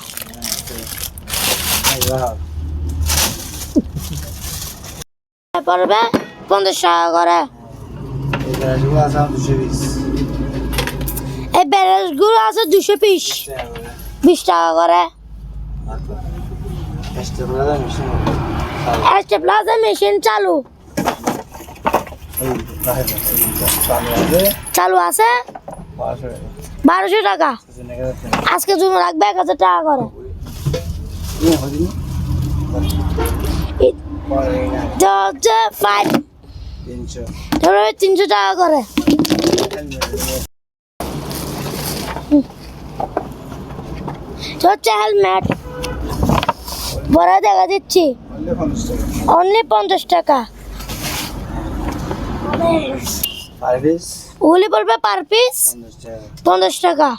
পড়বে 50 টাকা করে। এই ব্যারেজ গুলো আছে 200 পিস, 20 টাকা করে। স্টেপলাইজার মেশিন চালু আছে 1200 টাকা। আজকে জন্য রাখবে 1000 টাকা করে। এটা হচ্ছে 300 টাকা করে। এটা হচ্ছে হেলমেট, বড় দেখা দিচ্ছি, অনলি 50 টাকা। ওগুলি পড়বে পার পিস 50 টাকা।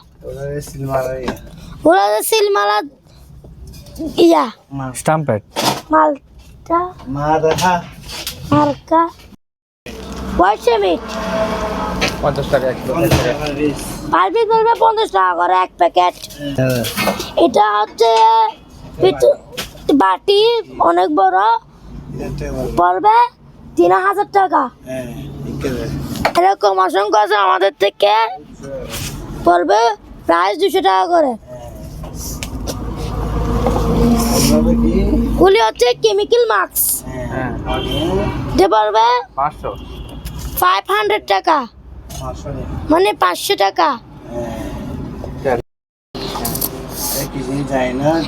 ওরা সিলমালা ইয়া স্টাম্পেড মালটা মার্কা ওয়াশমিট 50 টাকা এক কিলো। পার পিস পড়বে 50 টাকা করে এক প্যাকেট। এটা হচ্ছে বাটি, অনেক বড়, পড়বে 3000 টাকা। এরকম অসংখ্য আছে আমাদের থেকে, পড়বে প্রায় 200 টাকা করে। গুলি হচ্ছে কেমিক্যাল মাস্ক, এটা পড়বে 500 টাকা, মানে 500 টাকা।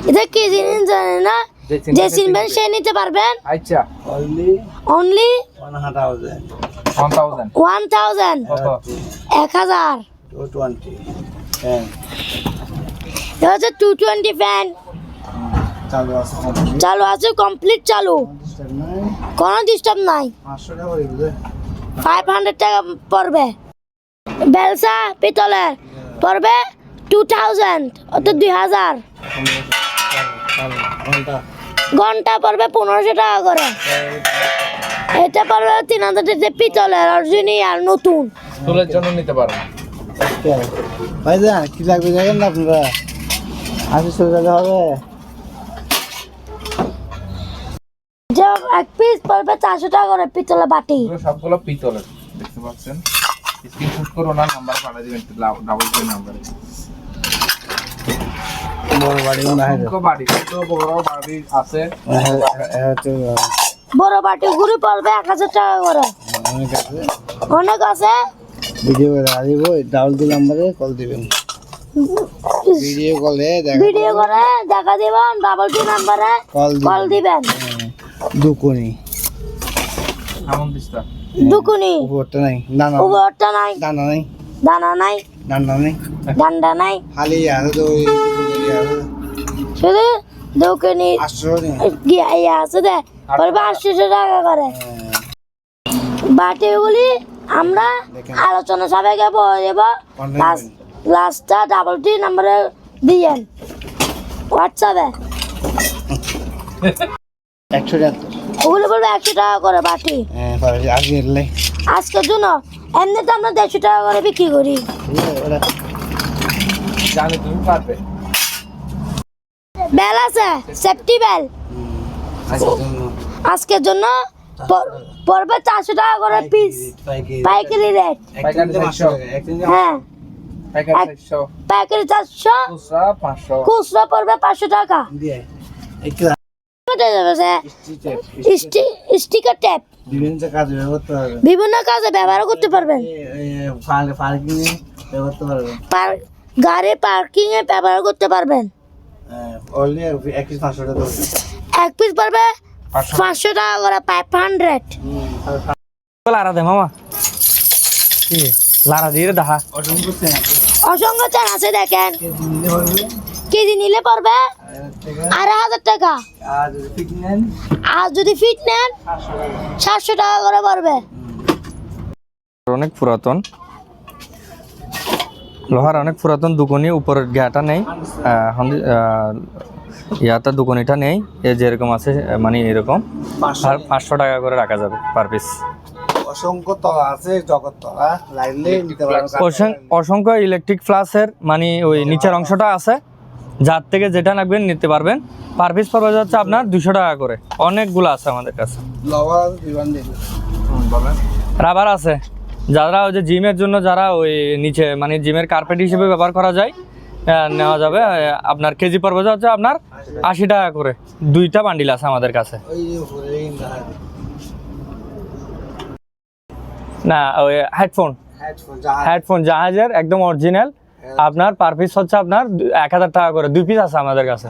এটা কি জিনিস জানে না, যে চিনবেন সে নিতে পারবেন। আচ্ছা অনলি 1000 1000, 1000। এটা হচ্ছে 220 ফ্যান, চালু আছে, কমপ্লিট চালু, কোনো ডিস্টার্ব নাই। 500 টাকা পড়বে। বেলসা পিতলের পড়বে 2000, অর্থাৎ 2000। ঘন্টা পড়বে 1500 টাকা করে। এটা পড়বে 3000 টাকা, পিতলের অরিজিনাল নতুন। চুলের জন্য নিতে পারবেন। ভাইজান কি লাগবে দেখেন না আপনারা, আসে চলে যেতে হবে। এক পিস পড়বে 400 টাকা করে, পিতলের বাটি। সবগুলো পিতলের, দেখতে পাচ্ছেন। স্ক্রিনশট করে ওনার নাম্বার পাঠিয়ে দিবেন, ডাবল পে নাম্বারে। বড় বাড়ি মনে হয় বাড়ি তো বড় বাড়ি আছে, বড় বাটি গুলি পড়বে 1000 টাকা করে। অনেক আছে। ভিডিও করে দিব, ডাবল দুই নাম্বারে কল দিবেন, ভিডিও করে দেখা দিবেন, ডাবল 2 নাম্বারে কল দিবেন। দুকোনি আমন দিস্তা দুকুনি উপরটা নাই, দানা উপরটা নাই, দানা নাই, দানা নাই, দানা নাই, ডান্ডা নাই, খালি আছে তো ওই শুধু দুকুনি 800 নেই। ইয়া আছে দে পড়বে 800 টাকা করে। বাটিগুলি আমরা আলোচনা সবাইকে বলে দেবো, লাস্টটা ডাবল টি নাম্বারে দিয়েন হোয়াটসঅ্যাপে। 173 ওগুলো বলবে 100 টাকা করে বাটি। হ্যাঁ পরে আজকে এলে আজকের জন্য এমনিতে আমরা 150 টাকা করে বিক্রি করি। জানি তুমি পারবে। বেল আছে, সেফটি বেল আজকের জন্য পড়বে 400 টাকা করে পিস, পাইকারি রেট। পাইকারি 500, হ্যাঁ পাইকারি 400, পাইকারি 400, খুচরা 500। খুচরা পড়বে 500 টাকা। দিয়ে একটু স্টিকার টেপ বিভিন্ন কাজে ব্যবহার করতে পারবে, বিভিন্ন কাজে ব্যবহার করতে পারবেন। পার্কিং এ ব্যবহার করতে পারবে, গাড়ি পার্কিং এ ব্যবহার করতে পারবেন। অনলি 500 টাকা দাও। এক পিস পড়বে 500 টাকা করে, 500। লারা দে মামা, কি লারা দিয়ে দেখা অসংখ্য চেন আছে, অসংখ্য চান আছে দেখেন। নিলে পারবে কেজি নিলে পড়বে 2500 টাকা, আর যদি ফিট নেন আর যদি ফিট নেন 700 টাকা করে পড়বে। অনেক পুরাতন লোহার, অনেক পুরাতন দুকনি, উপরের গেটা নেই, ইয়াটা দুকনিটা নেই, এ যেরকম আছে মানে এরকম 500 টাকা করে রাখা যাবে পার পিস। অসংখ্য তলা আছে, জগৎ তলা লাইলে নিতে পারবে। অসংখ্য ইলেকট্রিক ফ্লাসের মানে ওই নিচের অংশটা আছে, যার থেকে যেটা লাগবেন নিতে পারবেন। পার পিস পড়বে যাচ্ছে আপনার 200 টাকা করে। অনেকগুলো আছে আমাদের কাছে। লওয়া দিবান দিন বলেন। রাবার আছে, যারা ওই যে জিমের জন্য, যারা ওই নিচে মানে জিমের কার্পেট হিসেবে ব্যবহার করা যায়, নেওয়া যাবে। আপনার কেজি পড়বে যাচ্ছে আপনার 80 টাকা করে। 2টা বান্ডিল আছে আমাদের কাছে। ওই উপরে না ওই হেডফোন হেডফোন জাহাজের একদম অরিজিনাল, আপনার পার পিস হচ্ছে আপনার 1000 টাকা করে। 2 পিস আছে আমাদের কাছে।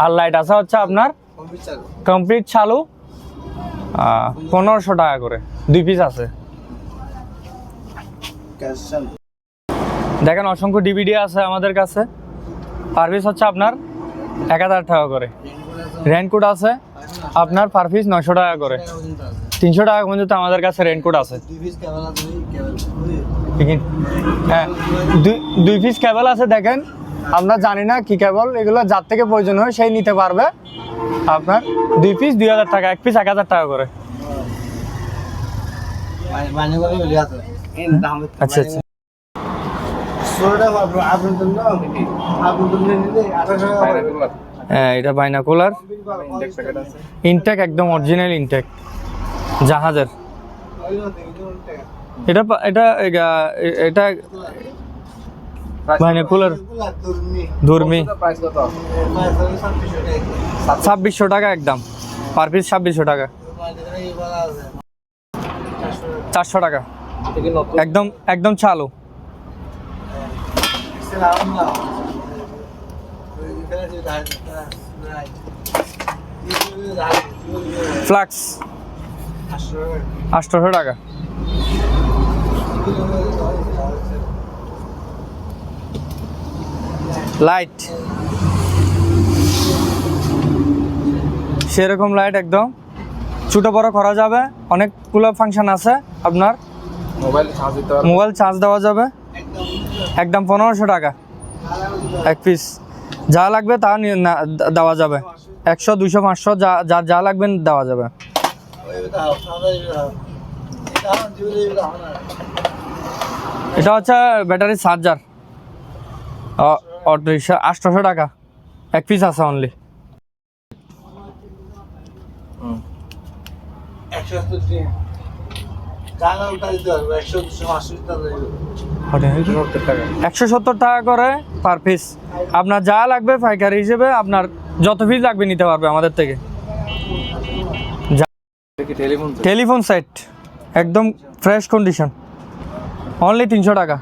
আর লাইট আছে হচ্ছে আপনার কমপ্লিট চালু 1500 টাকা করে। 2 পিস আছে। দেখেন অসংখ্য ডিভিডি আছে আমাদের কাছে, পার পিস হচ্ছে আপনার 1000 টাকা করে। রেনকোট আছে আপনার পার পিস 900 টাকা করে। 300 টাকা পর্যন্ত আমাদের কাছে রেনকোট আছে। হ্যাঁ 2 পিস কেবল আছে। দেখেন আমরা জানি না কি কেবল, এগুলো যার থেকে প্রয়োজন হয় সেই নিতে পারবে। আপনার 2 পিস 2000 টাকা, 1 পিস 1000 টাকা করে। আচ্ছা আচ্ছা। হ্যাঁ এটা বাইনাকুলার ইনটেক, একদম অরিজিনাল ইনটেক জাহাজের। এটা এটা এটা বাইনাকুলার দুর্মি। প্রাইস কত? 2600 টাকা একদম, পার পিস 2600 টাকা। 400 টাকা এটা কি নতুন? একদম, একদম চালু। ফ্লাক্স 800 টাকা। লাইট সেরকম লাইট, একদম ছোট বড় করা যাবে। অনেকগুলো ফাংশন আছে আপনার। মোবাইল চার্জ দিতে পারবে? মোবাইল চার্জ দেওয়া যাবে। একদম 1500 টাকা 1 পিস। যা লাগবে তা দেওয়া যাবে। 100 200 500 যা লাগবে দেওয়া যাবে। এটা হচ্ছে ব্যাটারি চার্জার, অটো রিক্সা 800 টাকা 1 পিস আছে অনলি। টাকা 170 টাকা করে পার পিস। আপনার যা লাগবে পাইকারি হিসেবে, আপনার যত পিস লাগবে নিতে পারবে আমাদের থেকে। টেলিফোন টেলিফোন সেট একদম ফ্রেশ কন্ডিশন, অনলি 300 টাকা।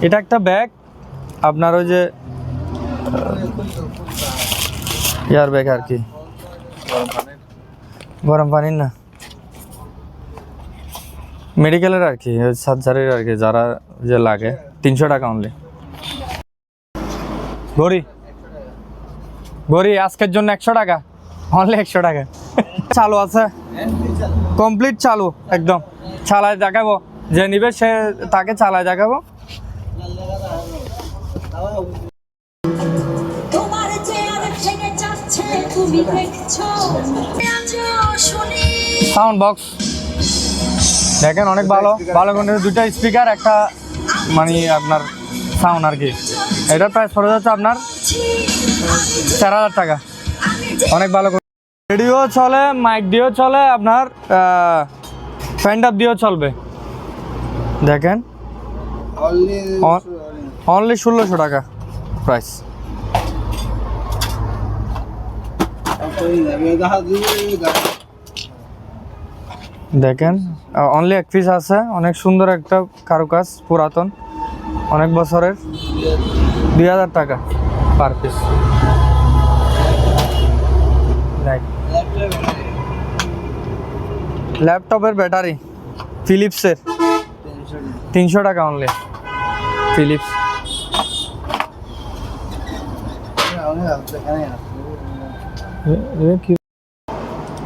এটা একটা ব্যাগ আপনার, ওই যে এয়ার ব্যাগ আর কি। গরম পানির না, মেডিকেলের আর কি, সার্জারির আর কি, যারা যে লাগে 300 টাকা অনলি। ঘড়ি ঘড়ি আজকের জন্য 100 টাকা, অনলি 100 টাকা। চালু আছে, কমপ্লিট চালু একদম, চালায় দেখাবো, যে নিবে সে তাকে চালায় দেখাবো। তোমার চেয়ার ভেঙে যাচ্ছে তুমি দেখছো শুনি সাউন্ড বক্স দেখেন অনেক ভালো, ভালো কোয়ালিটির, 2টা স্পিকার, একটা মানে আপনার সাউন্ড আর কি। এটার প্রাইস পড়ে যাচ্ছে আপনার 4000 টাকা, অনেক ভালো। রেডিও চলে, মাইক দিয়েও চলে, আপনার ফ্যান আপ দিয়েও চলবে। দেখেন অনলি 1600 টাকা প্রাইস। দেখেন অনলি 1 পিস আছে, অনেক সুন্দর একটা কারুকাজ, পুরাতন, অনেক বছরের, 2000 টাকা পার পিস। ল্যাপটপের ব্যাটারি ফিলিপসের 300 টাকা অনলি, ফিলিপস।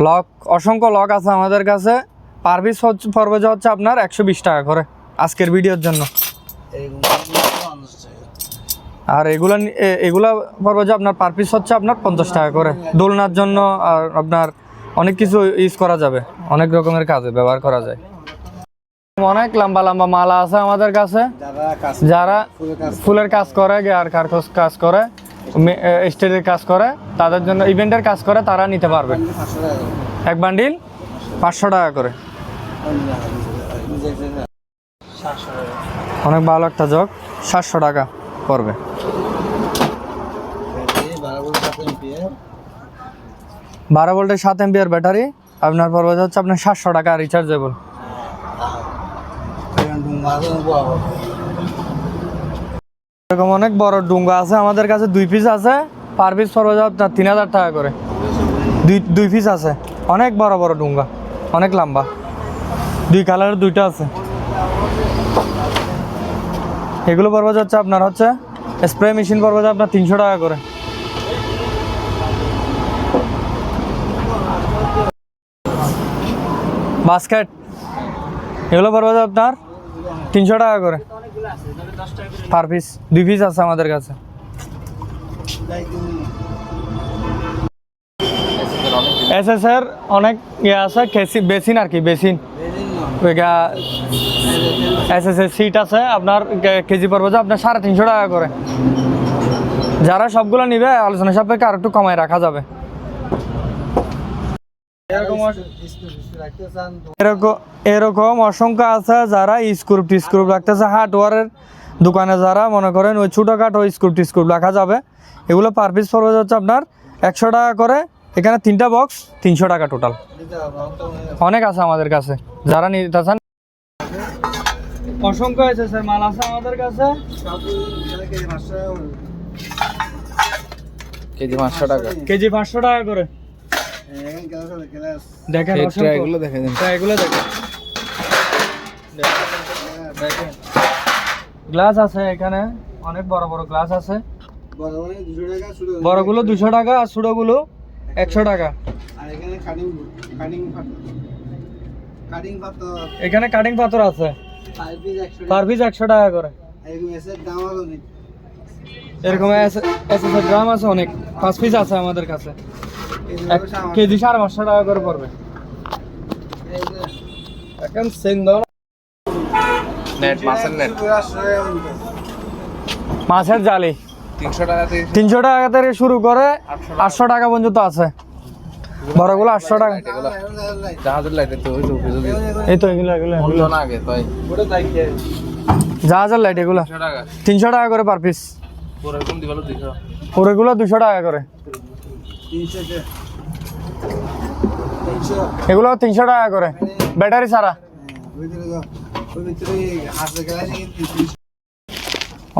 লক, অসংখ্য লক আছে আমাদের কাছে, পার পিস পড়বে হচ্ছে আপনার 120 টাকা করে আজকের ভিডিওর জন্য। আর এগুলা পড়বে যে আপনার পার পিস হচ্ছে আপনার 50 টাকা করে, দোলনার জন্য। আর আপনার অনেক কিছু ইউজ করা যাবে, অনেক রকমের কাজে ব্যবহার করা যায়। অনেক লম্বা লম্বা মালা আছে আমাদের কাছে, যারা ফুলের কাজ করে, আর কাজ করে, স্টেজের কাজ করে, তাদের জন্য, ইভেন্টের কাজ করে, তারা নিতে পারবে। এক বান্ডিল 500 টাকা করে, অনেক ভালো একটা জগ, 700 টাকা পড়বে। 12 ভোল্টের 7 এম্পিয়ার ব্যাটারি আপনার পড়বে হচ্ছে আপনার 700 টাকা রিচার্জেবল। এরকম অনেক বড় ডুঙ্গা আছে আমাদের কাছে, 2 পিস আছে, পার পিস পড়বে আপনার 3000 টাকা করে। 2 পিস আছে, অনেক বড় বড় ডুঙ্গা, অনেক লম্বা, 2 কালারের 2টা আছে। এগুলো পড়বে হচ্ছে আপনার হচ্ছে স্প্রে মেশিন পড়বে আপনার 300 টাকা করে। বাস্কেট এগুলো পড়বে আপনার 300 টাকা করে পার পিস, 2 পিস আছে আমাদের কাছে। এসএস এর অনেক ইয়ে আছে, বেসিন আর কি, বেসিন এসএস এর সিট আছে আপনার, কেজি পড়বে যে আপনার 350 টাকা করে। যারা সবগুলো নিবে আলোচনা সাপেক্ষে আর একটু কমায় রাখা যাবে। এরকম অসংখ্য আছে, যারা স্ক্রুপ রাখতেছে, হার্ডওয়্যারের দোকানে যারা মনে করেন ওই ছোটোখাটো স্ক্রুপ রাখা যাবে। এগুলো পার পিস পড়বে হচ্ছে আপনার 100 টাকা করে। এখানে 3টা বক্স 300 টাকা টোটাল। অনেক আছে আমাদের কাছে, যারা নিতে চান। অসংখ্য এসএসের মাল আছে আমাদের কাছে, কেজি 500 টাকা, কেজি 500 টাকা করে। দেখেন এগুলো দেখে দিন, এগুলো দেখেন, গ্লাস আছে এখানে, অনেক বড় বড় গ্লাস আছে। বড়গুলো 200 টাকা আর ছোটগুলো 100 টাকা। এখানে কাটিং পাথর আছে, পার পিস 100 টাকা করে। এরকম এসএসের গ্রাম আছে অনেক, 5 পিস আছে আমাদের কাছে, কেজি 550 টাকা করে পড়বে। এখন নেট, মাছের নেট, মাছের জালি 300 টাকা থেকে শুরু করে 800 টাকা পর্যন্ত আছে। বড়গুলো 800 টাকা। জাহাজের লাইট তো ওই এই তো এগুলো না আগে তাই জাহাজের লাইট, এগুলো 300 টাকা করে পার পিস। পুরোরকম দিবালো 200, পুরোগুলো 200 টাকা করে। এগুলো 300 টাকা করে ব্যাটারি ছাড়া।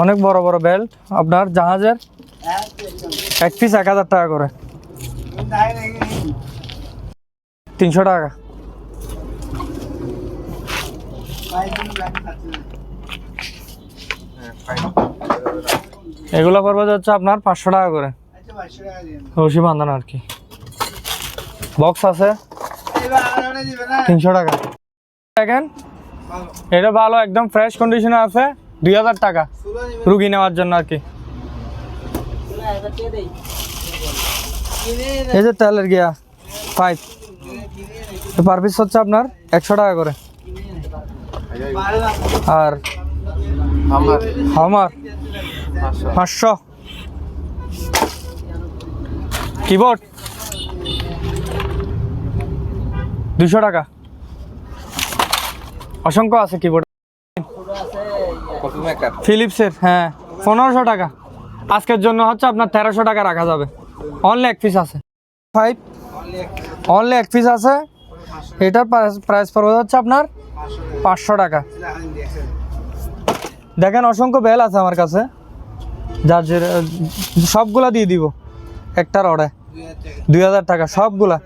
অনেক বড় বড় বেল্ট আপনার জাহাজের, 1 পিস 1000 টাকা করে। 300 টাকা। এগুলো পড়বে হচ্ছে আপনার 500 টাকা করে, রশি বাঁধানো আর কি। বক্স আছে 300 টাকা। দেখেন এটা ভালো, একদম ফ্রেশ কন্ডিশনে আছে, 2000 টাকা রুগী নেওয়ার জন্য আর কি। এই যে তেলের গিয়া 5 পার পিস হচ্ছে আপনার 100 টাকা করে। আর হামার 500। কিবোর্ড 200 টাকা। অসংখ্য আছে কিবোর্ড। কফি মেকার ফিলিপসের, হ্যাঁ 1500 টাকা। আজকের জন্য হচ্ছে আপনার 1300 টাকা রাখা যাবে। অনলি এক পিস আছে 5, অনলি এক পিস আছে। এটার প্রাইস পড়বে হচ্ছে আপনার 500 টাকা। দেখেন অসংখ্য বেল আছে আমার কাছে, যার যে সবগুলা দিয়ে দিব একটার অর্ডার 2000 টাকা সবগুলা।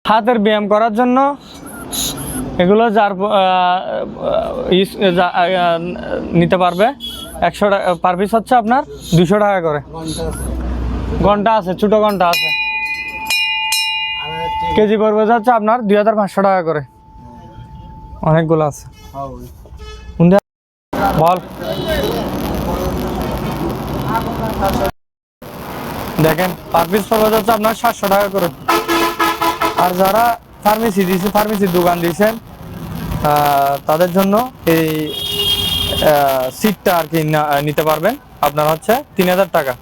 হাতের ব্যায়াম করার জন্য এগুলো যার নিতে পারবে 100 টাকা পার পিস হচ্ছে আপনার 200 টাকা করে। ঘন্টা আছে, ছোটো ঘন্টা আছে, কেজি পড়বে হচ্ছে আপনার 2500 টাকা করে। অনেকগুলো আছে। বল দেখেন পার পিস পড়বে হচ্ছে আপনার 700 টাকা করে। আর যারা ফার্মেসির দোকান দিয়েছেন তাদের জন্য এই সিটটা আর কি নিতে পারবেন আপনার হচ্ছে 3000 টাকা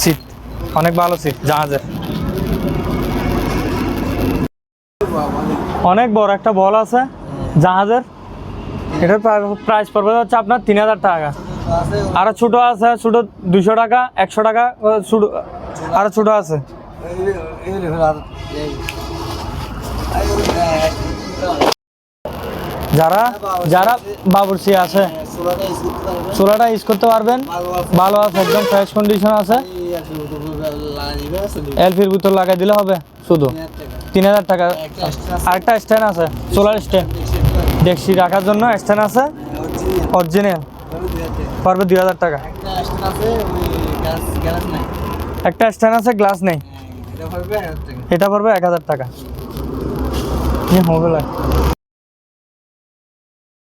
সিট। অনেক ভালো সিট, জাহাজের। অনেক বড় একটা বল আছে জাহাজের, এটার প্রাইস পড়বে হচ্ছে আপনার 3000 টাকা। আরো ছোট আছে, ছোট 200 টাকা, 100 টাকা ছোট, আরো ছোট আছে। যারা যারা বাবুর্চি আছে চুলাটা ইউজ করতে পারবেন, ভালো আছে, একদম ফ্রেশ কন্ডিশন আছে। এলপির বোতল লাগাই দিলে হবে শুধু 3000 টাকা। আরেকটা স্ট্যান্ড আছে, সোলার স্ট্যান্ড, ডেকচি রাখার জন্য স্ট্যান্ড আছে অরিজিনাল, পারবে 2000 টাকা। একটা স্ট্যান্ড আছে, গ্লাস নেই, এটা পড়বে 1000 টাকা। মোবাইল